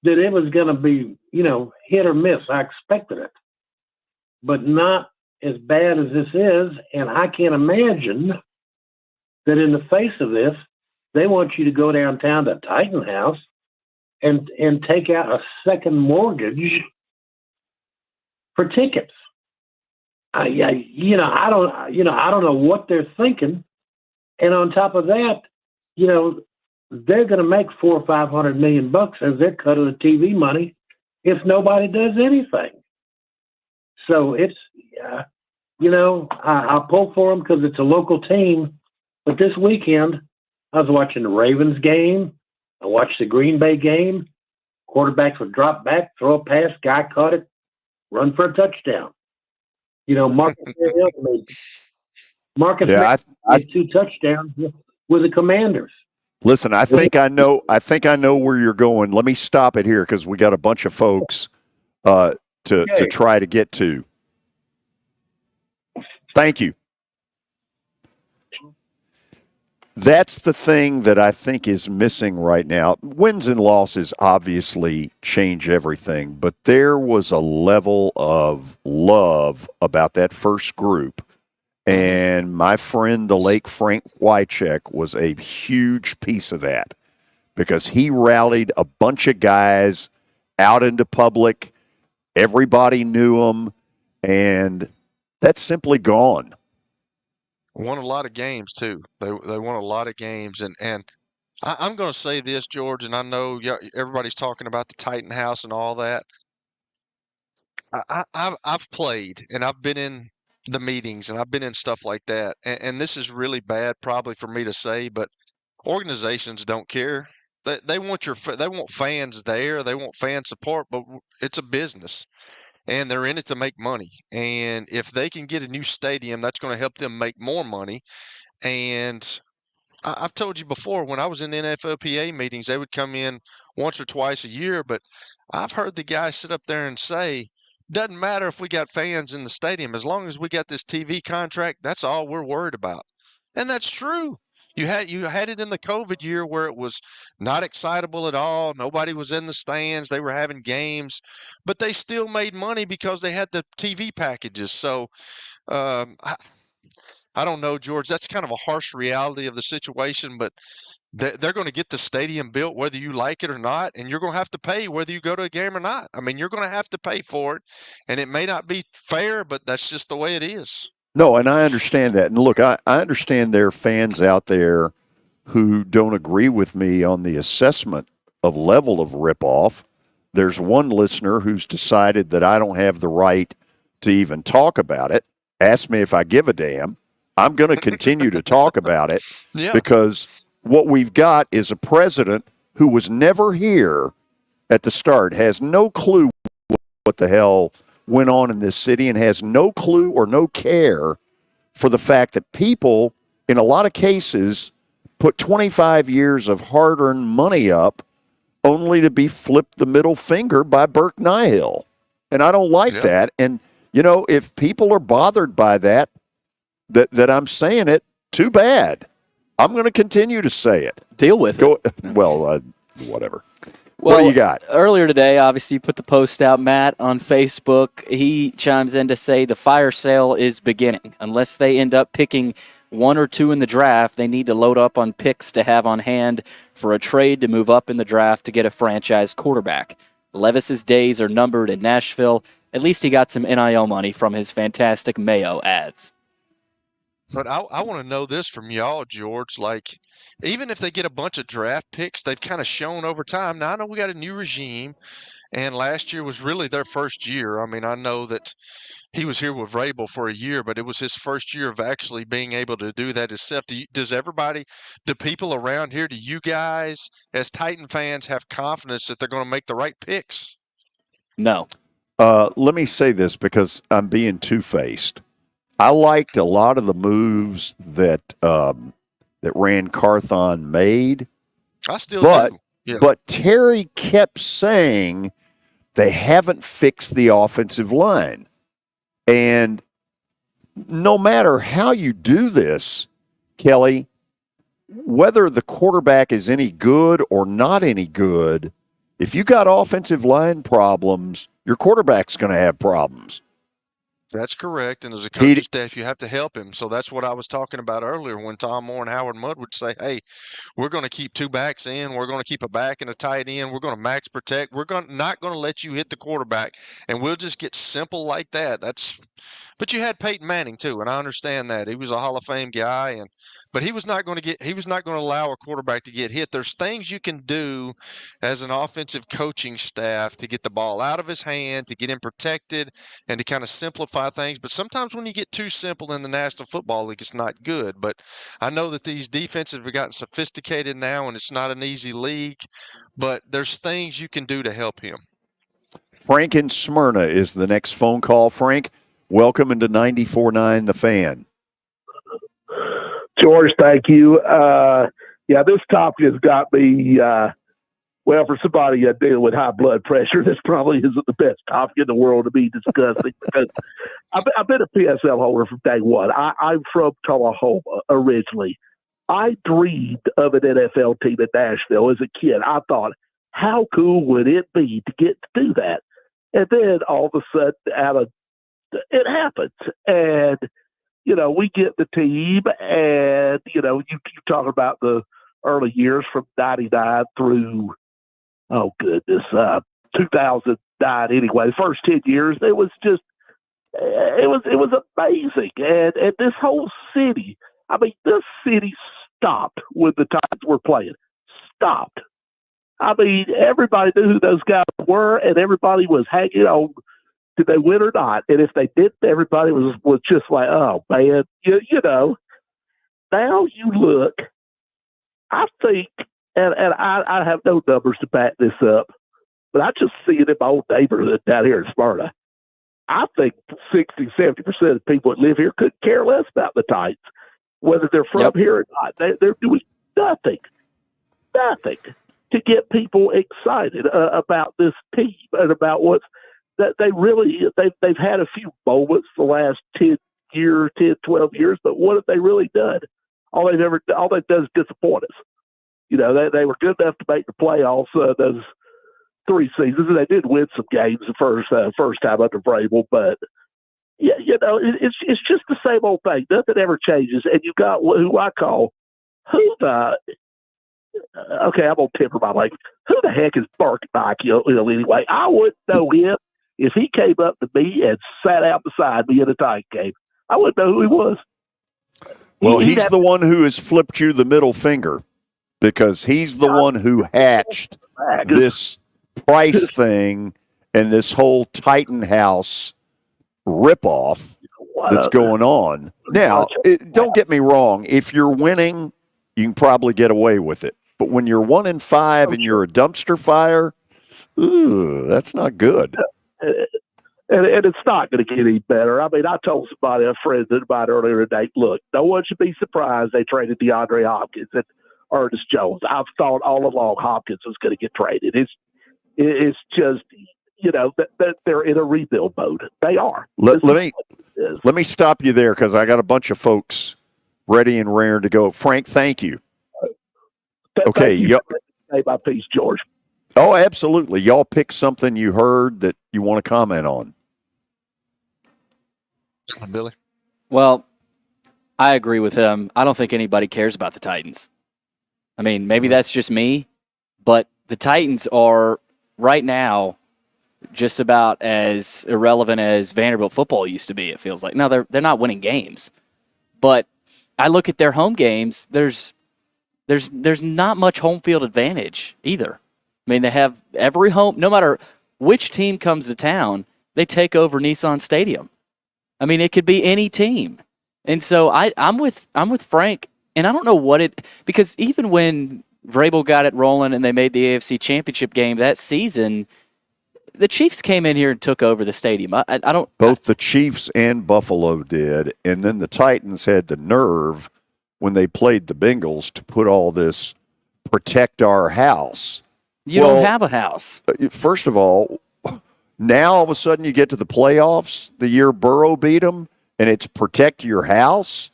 that it was going to be, hit or miss. I expected it, but not as bad as this is. And I can't imagine that in the face of this, they want you to go downtown to Titan House and take out a second mortgage for tickets. I don't know what they're thinking. And on top of that, they're going to make $400 or $500 million as their cut of the TV money if nobody does anything. So it's, I pull for them because it's a local team. But this weekend, I was watching the Ravens game. I watched the Green Bay game. Quarterbacks would drop back, throw a pass, guy caught it, run for a touchdown. Marcus made 2 touchdowns with the Commanders. Listen, I think I know where you're going. Let me stop it here because we got a bunch of folks to try to get to. Thank you. That's the thing that I think is missing right now. Wins and losses obviously change everything, but there was a level of love about that first group. And my friend, the late Frank Wycheck, was a huge piece of that because he rallied a bunch of guys out into public. Everybody knew him, and that's simply gone. Won a lot of games too. They won a lot of games, and I'm going to say this, George, and I know everybody's talking about the Titan House and all that. I've played and I've been in the meetings and I've been in stuff like that, and this is really bad probably for me to say, but organizations don't care. They want fans there, they want fan support, but it's a business. And they're in it to make money. And if they can get a new stadium, that's going to help them make more money. And I've told you before, when I was in NFLPA meetings, they would come in once or twice a year. But I've heard the guys sit up there and say, doesn't matter if we got fans in the stadium. As long as we got this TV contract, that's all we're worried about. And that's true. You had it in the COVID year where it was not excitable at all. Nobody was in the stands. They were having games, but they still made money because they had the TV packages. So I don't know, George. That's kind of a harsh reality of the situation, but they're going to get the stadium built whether you like it or not, and you're going to have to pay whether you go to a game or not. I mean, you're going to have to pay for it, and it may not be fair, but that's just the way it is. No, and I understand that. And look, I understand there are fans out there who don't agree with me on the assessment of level of ripoff. There's one listener who's decided that I don't have the right to even talk about it. Ask me if I give a damn. I'm going to continue to talk about it because what we've got is a president who was never here at the start, has no clue what the hell went on in this city, and has no clue or no care for the fact that people, in a lot of cases, put 25 years of hard-earned money up only to be flipped the middle finger by Burke Nihill. And I don't like that. And, if people are bothered by that I'm saying it, too bad. I'm going to continue to say it. Deal with it. Well, whatever. What do you got? Earlier today, obviously, you put the post out, Matt, on Facebook. He chimes in to say the fire sale is beginning. Unless they end up picking one or two in the draft, they need to load up on picks to have on hand for a trade to move up in the draft to get a franchise quarterback. Levis's days are numbered in Nashville. At least he got some NIL money from his fantastic Mayo ads. But I want to know this from y'all, George. Like, even if they get a bunch of draft picks, they've kind of shown over time. Now, I know we got a new regime, and last year was really their first year. I mean, I know that he was here with Vrabel for a year, but it was his first year of actually being able to do that himself. Do people around here, do you guys, as Titan fans, have confidence that they're going to make the right picks? No. Let me say this because I'm being two-faced. I liked a lot of the moves that Rand Carthon made. I still do. Yeah. But Terry kept saying they haven't fixed the offensive line. And no matter how you do this, Kelly, whether the quarterback is any good or not any good, if you got offensive line problems, your quarterback's going to have problems. That's correct. And as a coaching staff, you have to help him. So that's what I was talking about earlier when Tom Moore and Howard Mudd would say, hey, we're going to keep two backs in. We're going to keep a back and a tight end. We're going to max protect. We're not going to let you hit the quarterback. And we'll just get simple like that. But you had Peyton Manning too, and I understand that. He was a Hall of Fame guy, but he was not going to allow a quarterback to get hit. There's things you can do as an offensive coaching staff to get the ball out of his hand, to get him protected, and to kind of simplify things. But sometimes when you get too simple in the National Football League, it's not good. But I know that these defenses have gotten sophisticated now, and it's not an easy league. But there's things you can do to help him. Frank in Smyrna is the next phone call. Frank, welcome into 94.9 The Fan. George, thank you. This topic has got me, for somebody dealing with high blood pressure, this probably isn't the best topic in the world to be discussing because I've been a PSL holder from day one. I'm from Tullahoma originally. I dreamed of an NFL team in Nashville as a kid. I thought, how cool would it be to get to do that? And then all of a sudden, it happens. And, we get the team and, you talk about the early years from 99 through, 2009 anyway. The first 10 years, it was just, it was amazing. And this whole city, this city stopped when the Titans were playing. Stopped. Everybody knew who those guys were, and everybody was hanging on. Did they win or not? And if they didn't, everybody was just like, oh, man, Now you look, I think, and I have no numbers to back this up, but I just see it in my own neighborhood down here in Smyrna. I think 60, 70% of the people that live here could care less about the Titans, whether they're from here or not. They're doing nothing to get people excited about this team and about what's that they've had a few moments the last 10, 12 years, but what have they really done? All they've done is disappoint us. They were good enough to make the playoffs those 3 seasons, and they did win some games the first time under Vrabel, but it's just the same old thing. Nothing ever changes, and you got who I call I'm gonna temper my language. Who the heck is Mark Mike anyway? I wouldn't know him if he came up to me and sat out beside me in a Titan game. I wouldn't know who he was. Well, he's the one who has flipped you the middle finger because he's the one who hatched this price thing and this whole Titan House ripoff that's going on. Now, don't get me wrong. If you're winning, you can probably get away with it. But when you're 1-5 and you're a dumpster fire, that's not good. And it's not going to get any better. I told a friend about earlier today, look, no one should be surprised they traded DeAndre Hopkins and Ernest Jones. I've thought all along Hopkins was going to get traded. It's just, that they're in a rebuild mode. They are. Let me stop you there because I got a bunch of folks ready and raring to go. Frank, thank you. Okay. Say my piece, George. Oh, absolutely. Y'all pick something you heard that you want to comment on. Billy? Well, I agree with him. I don't think anybody cares about the Titans. I mean, maybe that's just me, but the Titans are right now just about as irrelevant as Vanderbilt football used to be, it feels like. Now, they're not winning games, but I look at their home games, there's not much home field advantage either. I mean, they have every home, no matter which team comes to town, they take over Nissan Stadium. I mean, it could be any team. And so I'm with Frank, and I don't know what it – because even when Vrabel got it rolling and they made the AFC Championship game that season, the Chiefs came in here and took over the stadium. I don't – Both the Chiefs and Buffalo did, and then the Titans had the nerve when they played the Bengals to put all this protect our house. You don't have a house. First of all, now all of a sudden you get to the playoffs the year Burrow beat them, and it's protect your house.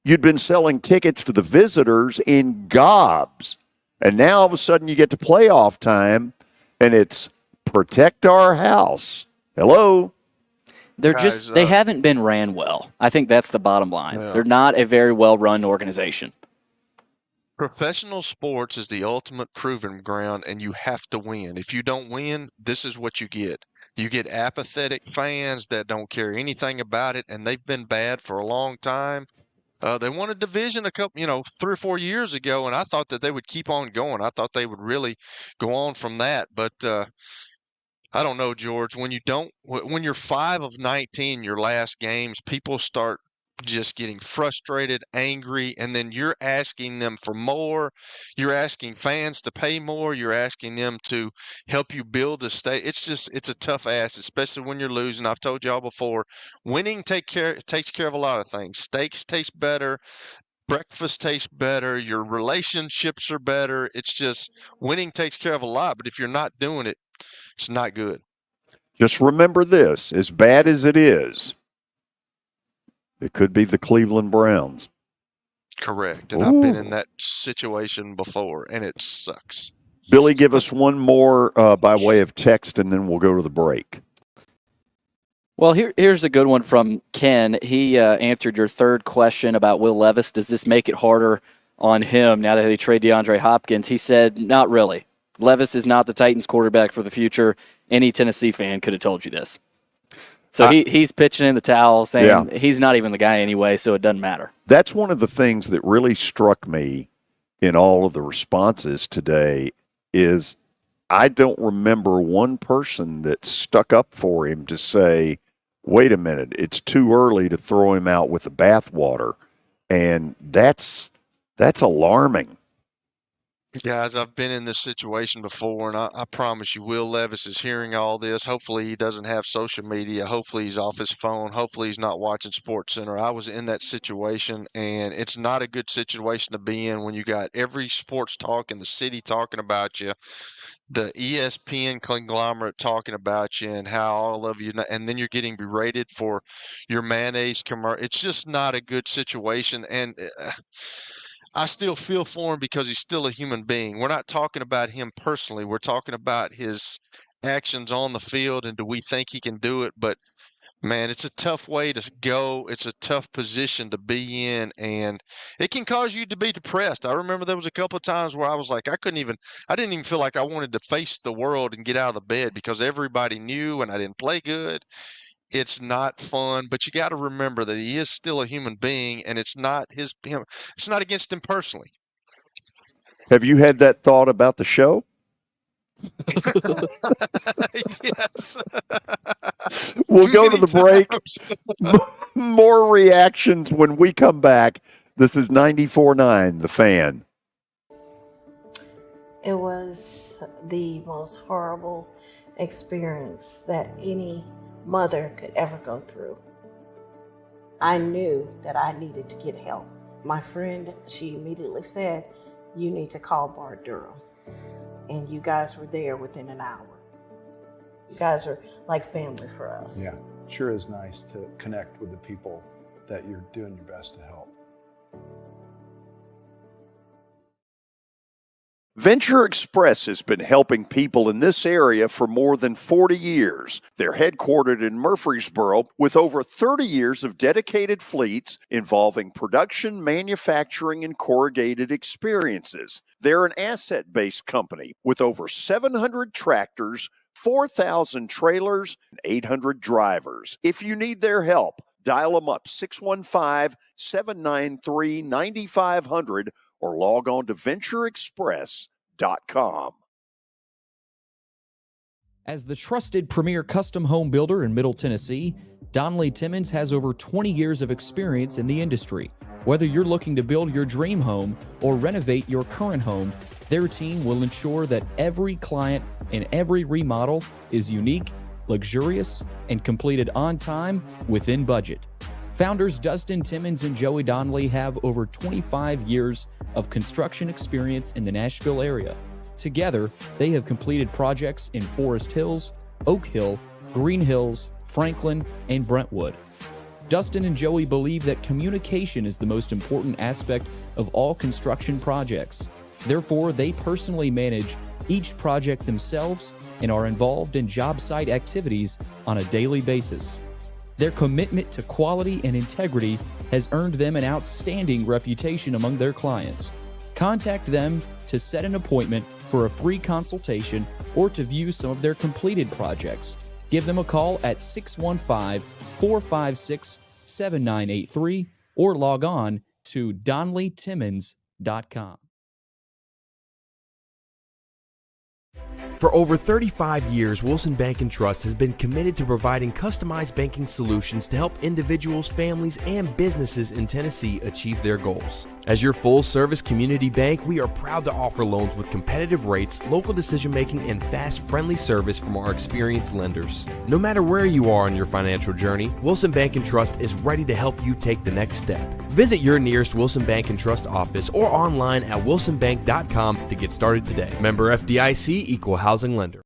You'd been selling tickets to the visitors in gobs, and now all of a sudden you get to playoff time, and it's protect our house. Hello? They haven't been ran well. I think that's the bottom line. Yeah. They're not a very well-run organization. Professional sports is the ultimate proving ground, and you have to win. If you don't win, this is what you get. You get apathetic fans that don't care anything about it, and they've been bad for a long time. They won a division a couple, 3 or 4 years ago, and I thought that they would keep on going. I thought they would really go on from that, but I don't know, George. When you're 5 of 19 your last games, people start just getting frustrated, angry, and then you're asking them for more. You're asking fans to pay more. You're asking them to help you build a state. It's a tough ask, especially when you're losing. I've told y'all before, winning takes care of a lot of things. Steaks taste better. Breakfast tastes better. Your relationships are better. It's just winning takes care of a lot, but if you're not doing it, it's not good. Just remember this, as bad as it is, it could be the Cleveland Browns. Correct. And I've been in that situation before, and it sucks. Billy, give us one more by way of text, and then we'll go to the break. Well, here's a good one from Ken. He answered your third question about Will Levis. Does this make it harder on him now that they trade DeAndre Hopkins? He said, not really. Levis is not the Titans quarterback for the future. Any Tennessee fan could have told you this. So he's pitching in the towel saying he's not even the guy anyway, so it doesn't matter. That's one of the things that really struck me in all of the responses today is I don't remember one person that stuck up for him to say, wait a minute, it's too early to throw him out with the bathwater. And that's alarming. Guys, I've been in this situation before, and I promise you, Will Levis is hearing all this. Hopefully he doesn't have social media. Hopefully he's off his phone. Hopefully he's not watching SportsCenter. I was in that situation, and it's not a good situation to be in when you got every sports talk in the city talking about you, the ESPN conglomerate talking about you and how all of you, and then you're getting berated for your mayonnaise commercial. It's just not a good situation, and I still feel for him because he's still a human being. We're not talking about him personally. We're talking about his actions on the field and do we think he can do it. But, man, it's a tough way to go. It's a tough position to be in, and it can cause you to be depressed. I remember there was a couple of times where I was like, I didn't even feel like I wanted to face the world and get out of the bed because everybody knew and I didn't play good. It's not fun, but you got to remember that he is still a human being, and it's not him. It's not against him personally. Have you had that thought about the show? Yes. We'll go to the break. More reactions when we come back. This is 94.9 The Fan. It was the most horrible experience that any mother could ever go through. I knew that I needed to get help. My friend, she immediately said, you need to call Bart Durham. And you guys were there within an hour. You guys are like family for us. Yeah, sure is nice to connect with the people that you're doing your best to help. Venture Express has been helping people in this area for more than 40 years. They're headquartered in Murfreesboro with over 30 years of dedicated fleets involving production, manufacturing, and corrugated experiences. They're an asset-based company with over 700 tractors, 4,000 trailers, and 800 drivers. If you need their help, dial them up 615-793-9500 or log on to ventureexpress.com. As the trusted premier custom home builder in Middle Tennessee, Donnelly Timmons has over 20 years of experience in the industry. Whether you're looking to build your dream home or renovate your current home, their team will ensure that every client and every remodel is unique, luxurious, and completed on time within budget. Founders Dustin Timmons and Joey Donnelly have over 25 years of construction experience in the Nashville area. Together, they have completed projects in Forest Hills, Oak Hill, Green Hills, Franklin, and Brentwood. Dustin and Joey believe that communication is the most important aspect of all construction projects. Therefore, they personally manage each project themselves and are involved in job site activities on a daily basis. Their commitment to quality and integrity has earned them an outstanding reputation among their clients. Contact them to set an appointment for a free consultation or to view some of their completed projects. Give them a call at 615-456-7983 or log on to DonnellyTimmons.com. For over 35 years, Wilson Bank & Trust has been committed to providing customized banking solutions to help individuals, families, and businesses in Tennessee achieve their goals. As your full-service community bank, we are proud to offer loans with competitive rates, local decision-making, and fast, friendly service from our experienced lenders. No matter where you are on your financial journey, Wilson Bank & Trust is ready to help you take the next step. Visit your nearest Wilson Bank & Trust office or online at wilsonbank.com to get started today. Member FDIC, Equal Housing Lender.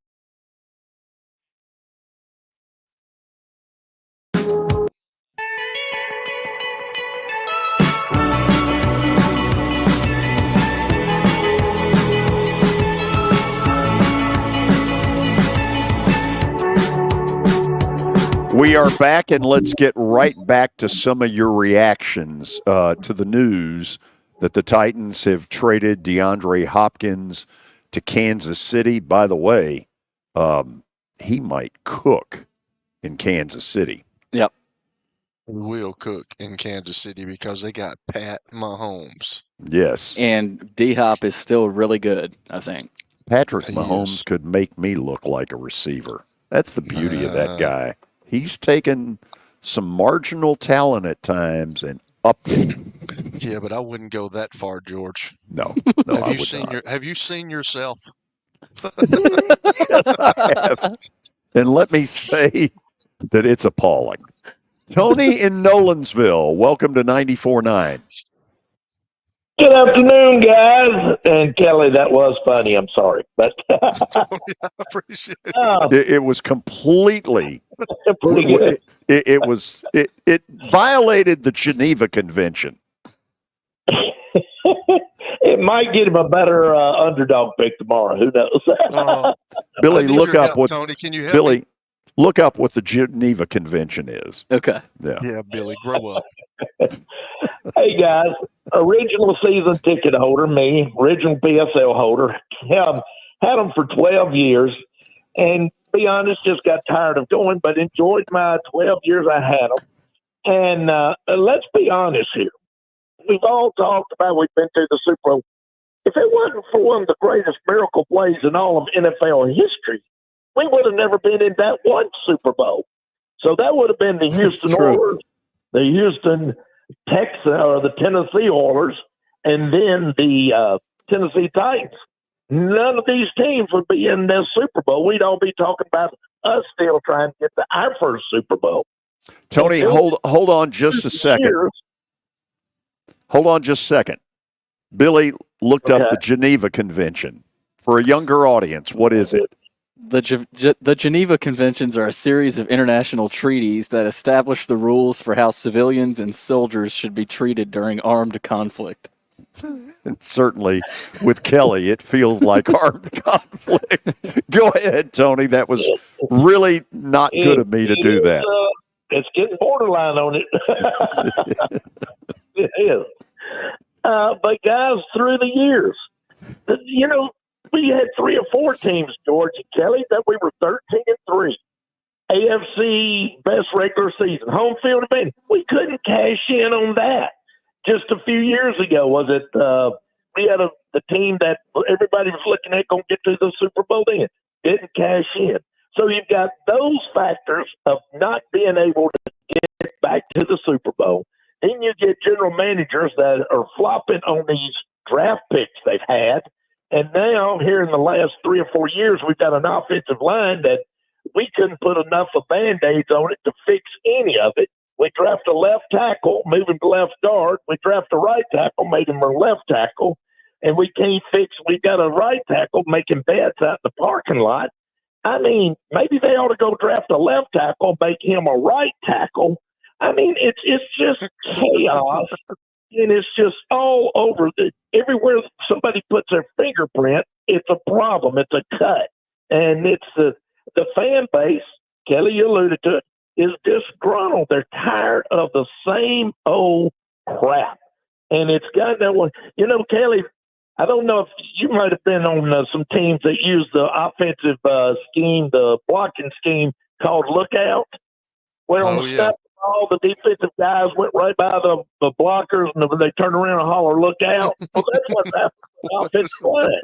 We are back, and let's get right back to some of your reactions to the news that the Titans have traded DeAndre Hopkins to Kansas City. By the way, he might cook in Kansas City. Yep. Will cook in Kansas City because they got Pat Mahomes. Yes. And D-Hop is still really good, I think. Patrick Mahomes could make me look like a receiver. That's the beauty of that guy. He's taken some marginal talent at times and upped it. Yeah, but I wouldn't go that far, George. No, Have you seen yourself? Yes, I have. And let me say that it's appalling. Tony in Nolensville, welcome to 94.9. Good afternoon, guys. And Kelly, that was funny. I'm sorry, but I appreciate it. It was completely pretty good. It violated the Geneva Convention. It might get him a better underdog pick tomorrow. Who knows? Billy, look up what Tony, can you help Billy. me? Look up what the Geneva Convention is. Okay. Yeah, Billy, grow up. Hey, guys. Original season ticket holder, me, original PSL holder. Had them for 12 years. And be honest, just got tired of going, but enjoyed my 12 years I had them. And let's be honest here. We've all talked about we've been to the Super Bowl. If it wasn't for one of the greatest miracle plays in all of NFL history, we would have never been in that one Super Bowl. So that would have been the Houston Oilers, the Houston Texans, or the Tennessee Oilers, and then the Tennessee Titans. None of these teams would be in this Super Bowl. We'd all be talking about us still trying to get to our first Super Bowl. Tony, hold on just a second. Hold on just a second. Billy looked up the Geneva Convention. For a younger audience, what is it? The Geneva Conventions are a series of international treaties that establish the rules for how civilians and soldiers should be treated during armed conflict. And certainly with Kelly, it feels like armed conflict. Go ahead, Tony. That was really not good of me to do that. It's getting borderline on it. It is. But guys, through the years, we had 3 or 4 teams, George and Kelly, that we were 13-3. AFC best regular season, home field advantage. We couldn't cash in on that. Just a few years ago, was it? We had the team that everybody was looking at going to get to the Super Bowl. Then didn't cash in. So you've got those factors of not being able to get back to the Super Bowl. Then you get general managers that are flopping on these draft picks they've had. And now, here in the last 3 or 4 years, we've got an offensive line that we couldn't put enough of Band-Aids on it to fix any of it. We draft a left tackle, move him to left guard. We draft a right tackle, made him a left tackle. And we can't fix, we got a right tackle making bets out in the parking lot. I mean, maybe they ought to go draft a left tackle, make him a right tackle. I mean, it's just chaos, and it's just all over. Everywhere somebody puts their fingerprint, it's a problem. It's a cut, and it's the fan base. Kelly, you alluded to it, is disgruntled. They're tired of the same old crap, and it's got that one. Kelly, I don't know if you might have been on some teams that use the offensive scheme, the blocking scheme called lookout, where on the snap all the defensive guys went right by the blockers, and they turn around and holler, look out. Well, that's what's happening to the offensive line.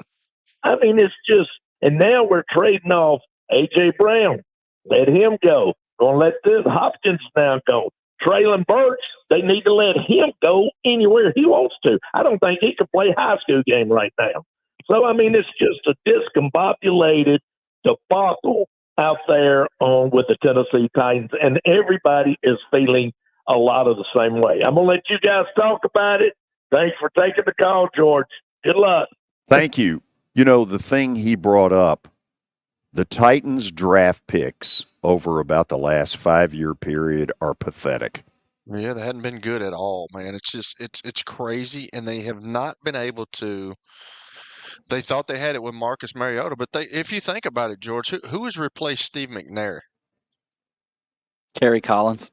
I mean, it's just, and now we're trading off A.J. Brown. Let him go. Going to let this Hopkins now go. Traylon Burks, they need to let him go anywhere he wants to. I don't think he can play a high school game right now. So, I mean, it's just a discombobulated debacle out there with the Tennessee Titans, and everybody is feeling a lot of the same way. I'm going to let you guys talk about it. Thanks for taking the call, George. Good luck. Thank you. The thing he brought up, the Titans draft picks over about the last 5-year period are pathetic. Yeah, they hadn't been good at all, man. It's just it's crazy, and they have not been able to. They thought they had it with Marcus Mariota, but if you think about it, George, who has replaced Steve McNair? Kerry Collins,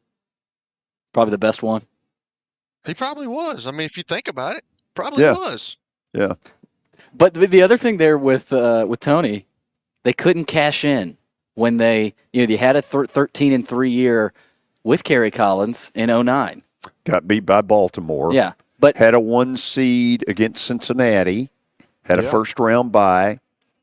probably the best one. He probably was. I mean, if you think about it, probably was. Yeah. But the other thing there with Tony, they couldn't cash in when they had a 13-3 year with Kerry Collins in 2009. Got beat by Baltimore. Yeah, but had a 1 seed against Cincinnati. Had a first-round bye,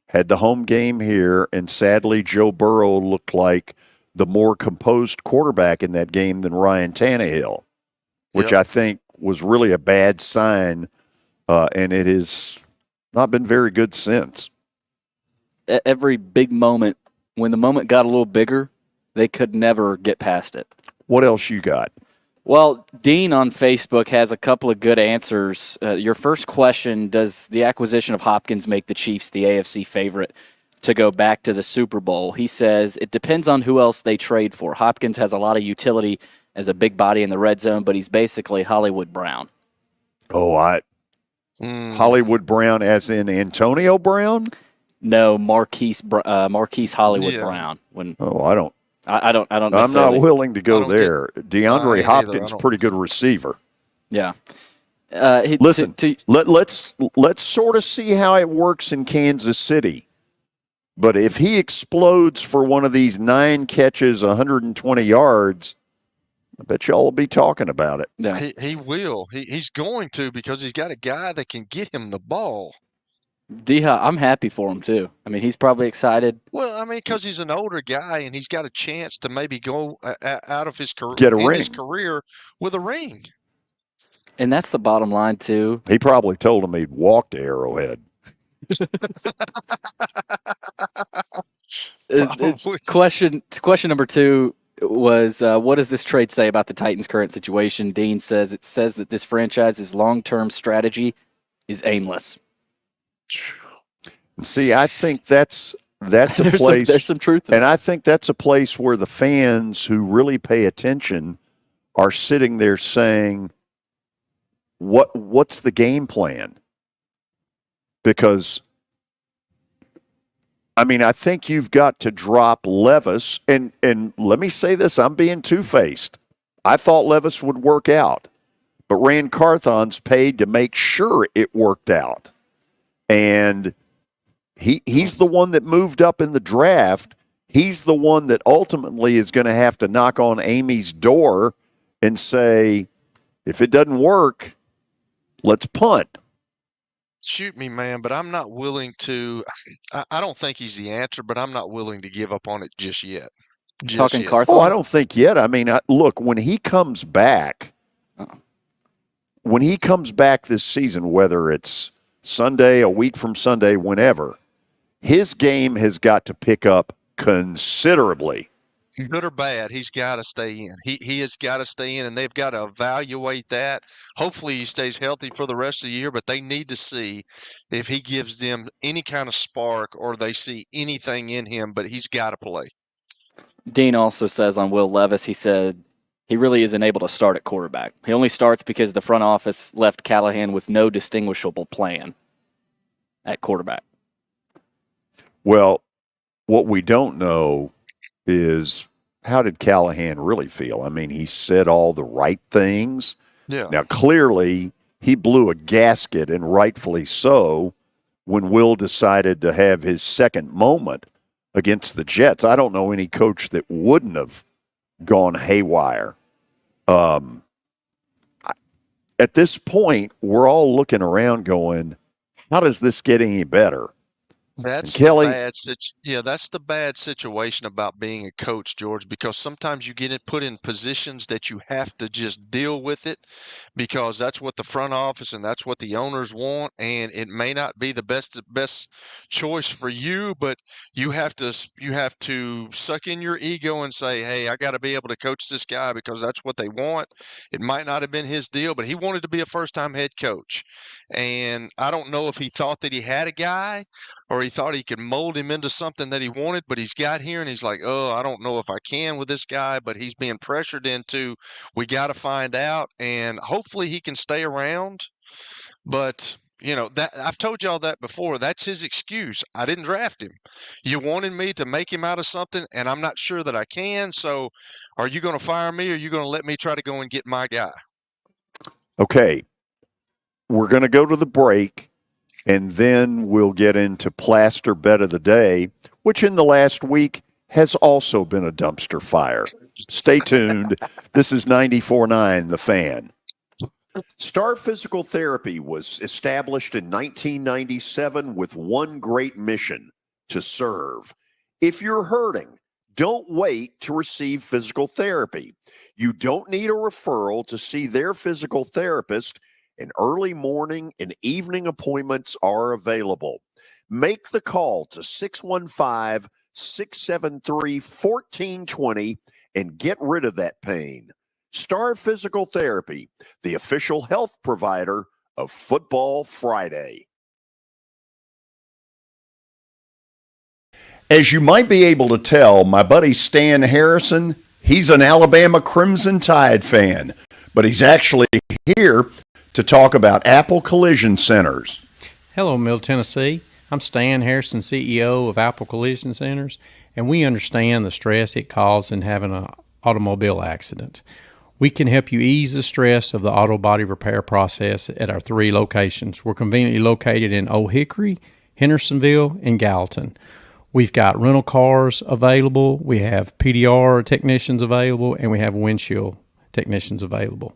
had the home game here, and sadly Joe Burrow looked like the more composed quarterback in that game than Ryan Tannehill, which I think was really a bad sign, and it has not been very good since. Every big moment, when the moment got a little bigger, they could never get past it. What else you got? Well, Dean on Facebook has a couple of good answers. Your first question, does the acquisition of Hopkins make the Chiefs the AFC favorite to go back to the Super Bowl? He says, it depends on who else they trade for. Hopkins has a lot of utility as a big body in the red zone, but he's basically Hollywood Brown. Oh, Hollywood Brown as in Antonio Brown? No, Marquise Hollywood Brown. I don't. I'm not willing to go there. DeAndre Hopkins, pretty good receiver. Yeah. Listen, let's sort of see how it works in Kansas City. But if he explodes for one of these 9 catches, 120 yards, I bet y'all will be talking about it. Yeah. He will. He's going to, because he's got a guy that can get him the ball. D-Hop, I'm happy for him, too. I mean, he's probably excited. Well, I mean, because he's an older guy, and he's got a chance to maybe go out of his career, his career with a ring. And that's the bottom line, too. He probably told him he'd walk to Arrowhead. Question number 2 was, what does this trade say about the Titans' current situation? Dean says it says that this franchise's long-term strategy is aimless. See, I think that's a place. There's some truth in and I think that's a place where the fans who really pay attention are sitting there saying, what's the game plan? Because, I mean, I think you've got to drop Levis. And let me say this, I'm being two-faced. I thought Levis would work out. But Rand Carthon's paid to make sure it worked out. And he's the one that moved up in the draft. He's the one that ultimately is going to have to knock on Amy's door and say, if it doesn't work, let's punt. Shoot me, man, but I'm not willing to. I don't think he's the answer, but I'm not willing to give up on it just yet. Talking Carthon? Oh, I don't think yet. I mean, look, when he comes back, this season, whether it's Sunday, a week from Sunday, whenever, his game has got to pick up considerably. Good or bad, he's got to stay in. He has got to stay in, and they've got to evaluate that. Hopefully he stays healthy for the rest of the year, but they need to see if he gives them any kind of spark or they see anything in him, but he's got to play. Dean also says on Will Levis, he said he really isn't able to start at quarterback. He only starts because the front office left Callahan with no distinguishable plan at quarterback. Well, what we don't know is how did Callahan really feel? I mean, he said all the right things. Yeah. Now, clearly, he blew a gasket, and rightfully so, when Will decided to have his second moment against the Jets. I don't know any coach that wouldn't have gone haywire. At this point, we're all looking around going, how does this get any better? That's Kelly, that's the bad situation about being a coach, George, because sometimes you get put in positions that you have to just deal with it because that's what the front office and that's what the owners want, and it may not be the best choice for you, but you have to suck in your ego and say, hey, I got to be able to coach this guy because that's what they want. It might not have been his deal, but he wanted to be a first-time head coach, and I don't know if he thought that he had a guy or he thought he could mold him into something that he wanted, but he's got here and he's like, oh, I don't know if I can with this guy, but he's being pressured into, we got to find out, and hopefully he can stay around. But, that I've told y'all that before. That's his excuse. I didn't draft him. You wanted me to make him out of something, and I'm not sure that I can, so are you going to fire me or are you going to let me try to go and get my guy? Okay, we're going to go to the break. And then we'll get into Plaster Bet of the Day, which in the last week has also been a dumpster fire. Stay tuned. This is 94.9 The Fan. Star Physical Therapy was established in 1997 with one great mission: to serve. If you're hurting, don't wait to receive physical therapy. You don't need a referral to see their physical therapist, and early morning and evening appointments are available. Make the call to 615-673-1420 and get rid of that pain. Star Physical Therapy, the official health provider of Football Friday. As you might be able to tell, my buddy Stan Harrison, he's an Alabama Crimson Tide fan, but he's actually here to talk about Apple Collision Centers. Hello, Middle Tennessee. I'm Stan Harrison, CEO of Apple Collision Centers, and we understand the stress it causes in having an automobile accident. We can help you ease the stress of the auto body repair process at our 3 locations. We're conveniently located in Old Hickory, Hendersonville, and Gallatin. We've got rental cars available, we have PDR technicians available, and we have windshield technicians available.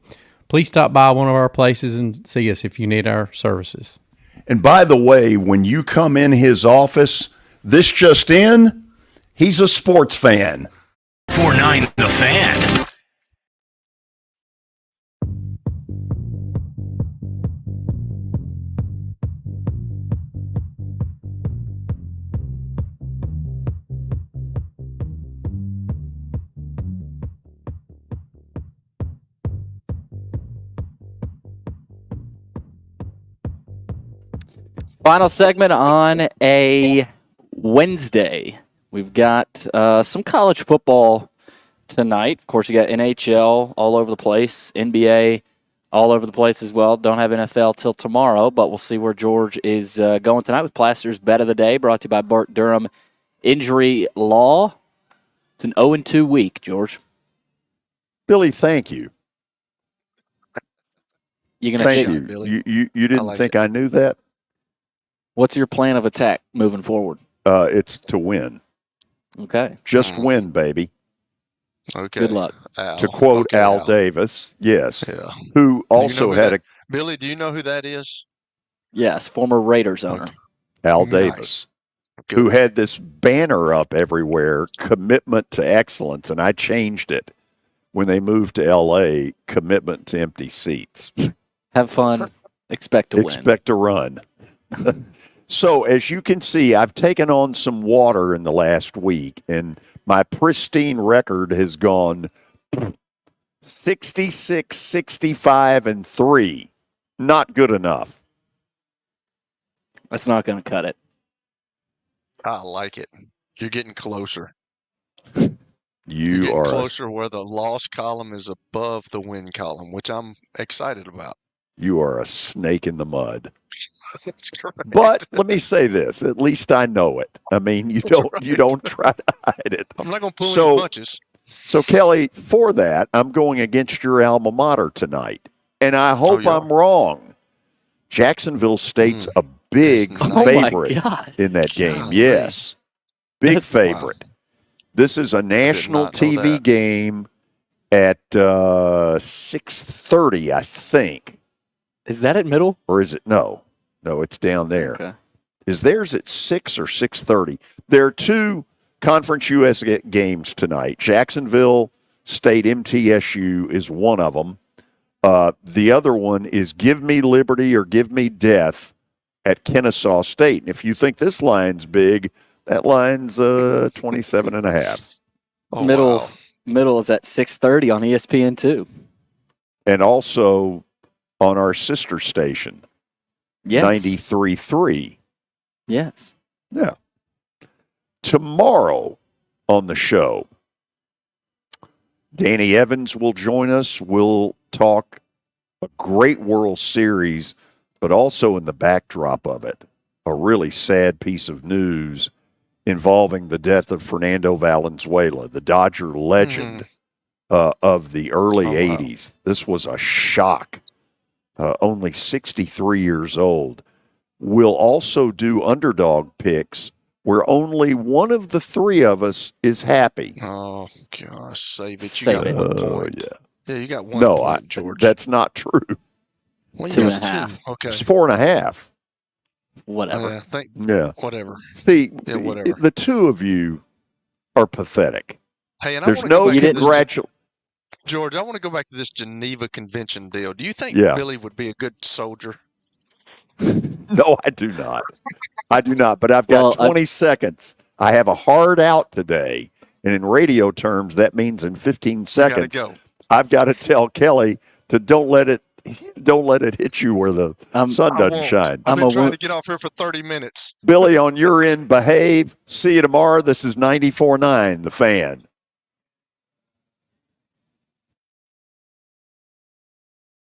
Please stop by one of our places and see us if you need our services. And by the way, when you come in his office, this just in, he's a sports fan. 4-9 The Fan. Final segment on a Wednesday. We've got some college football tonight. Of course, you got NHL all over the place, NBA, all over the place as well. Don't have NFL till tomorrow, but we'll see where George is going tonight with Plaster's Bet of the Day, brought to you by Bart Durham Injury Law. It's an 0-2 week, George. Billy, thank you. You're gonna thank you. Billy. You didn't think I knew that? What's your plan of attack moving forward? It's to win. Okay. Just win, baby. Okay. Good luck. Al. To quote Okay, Al Al. Davis, yes, Yeah. who also had a Billy, do you know who that is? Yes, former Raiders owner. Al Nice. Davis, who had this banner up everywhere, commitment to excellence, and I changed it when they moved to L.A., commitment to empty seats. Have fun. Expect to win. Expect to run. So, as you can see, I've taken on some water in the last week, and my pristine record has gone 66, 65, and 3. Not good enough. That's not going to cut it. I like it. You're getting closer. You You're getting are closer where the loss column is above the win column, which I'm excited about. You are a snake in the mud. That's correct. But let me say this: at least I know it. I mean, you don't try to hide it. I'm not going to pull any punches. So, Kelly, for that, I'm going against your alma mater tonight, and I hope I'm wrong. Jacksonville State's a big favorite in that game. Yes, big favorite. This is a national TV game at 6:30, I think. Is that at Middle? Or is it? No, it's down there. Okay. Is theirs at 6 or 6:30? There are two Conference US games tonight. Jacksonville State MTSU is one of them. The other one is Give Me Liberty or Give Me Death at Kennesaw State. And if you think this line's big, that line's 27.5. Middle is at 6:30 on ESPN2. And also on our sister station, 93.3. Yes. Yeah. Tomorrow on the show, Danny Evans will join us. We'll talk a great World Series, but also in the backdrop of it, a really sad piece of news involving the death of Fernando Valenzuela, the Dodger legend of the early 80s. This was a shock. Only 63 years old. We'll also do underdog picks where only one of the three of us is happy. Oh, gosh, save it. You got 1 point. Yeah, you got 1 point, George. That's not true. Well, 2.5. Okay. It's 4.5. Whatever. Whatever. See, whatever. The two of you are pathetic. Hey, and there's I no go back to congratulations. George, I want to go back to this Geneva Convention deal. Do you think Yeah. Billy would be a good soldier? No, I do not. I do not. But I've got 20 seconds. I have a hard out today. And in radio terms, that means in 15 seconds, I've got to tell Kelly to don't let it hit you where the sun doesn't shine. I've been trying to get off here for 30 minutes. Billy, on your end, behave. See you tomorrow. This is 94.9, The Fan.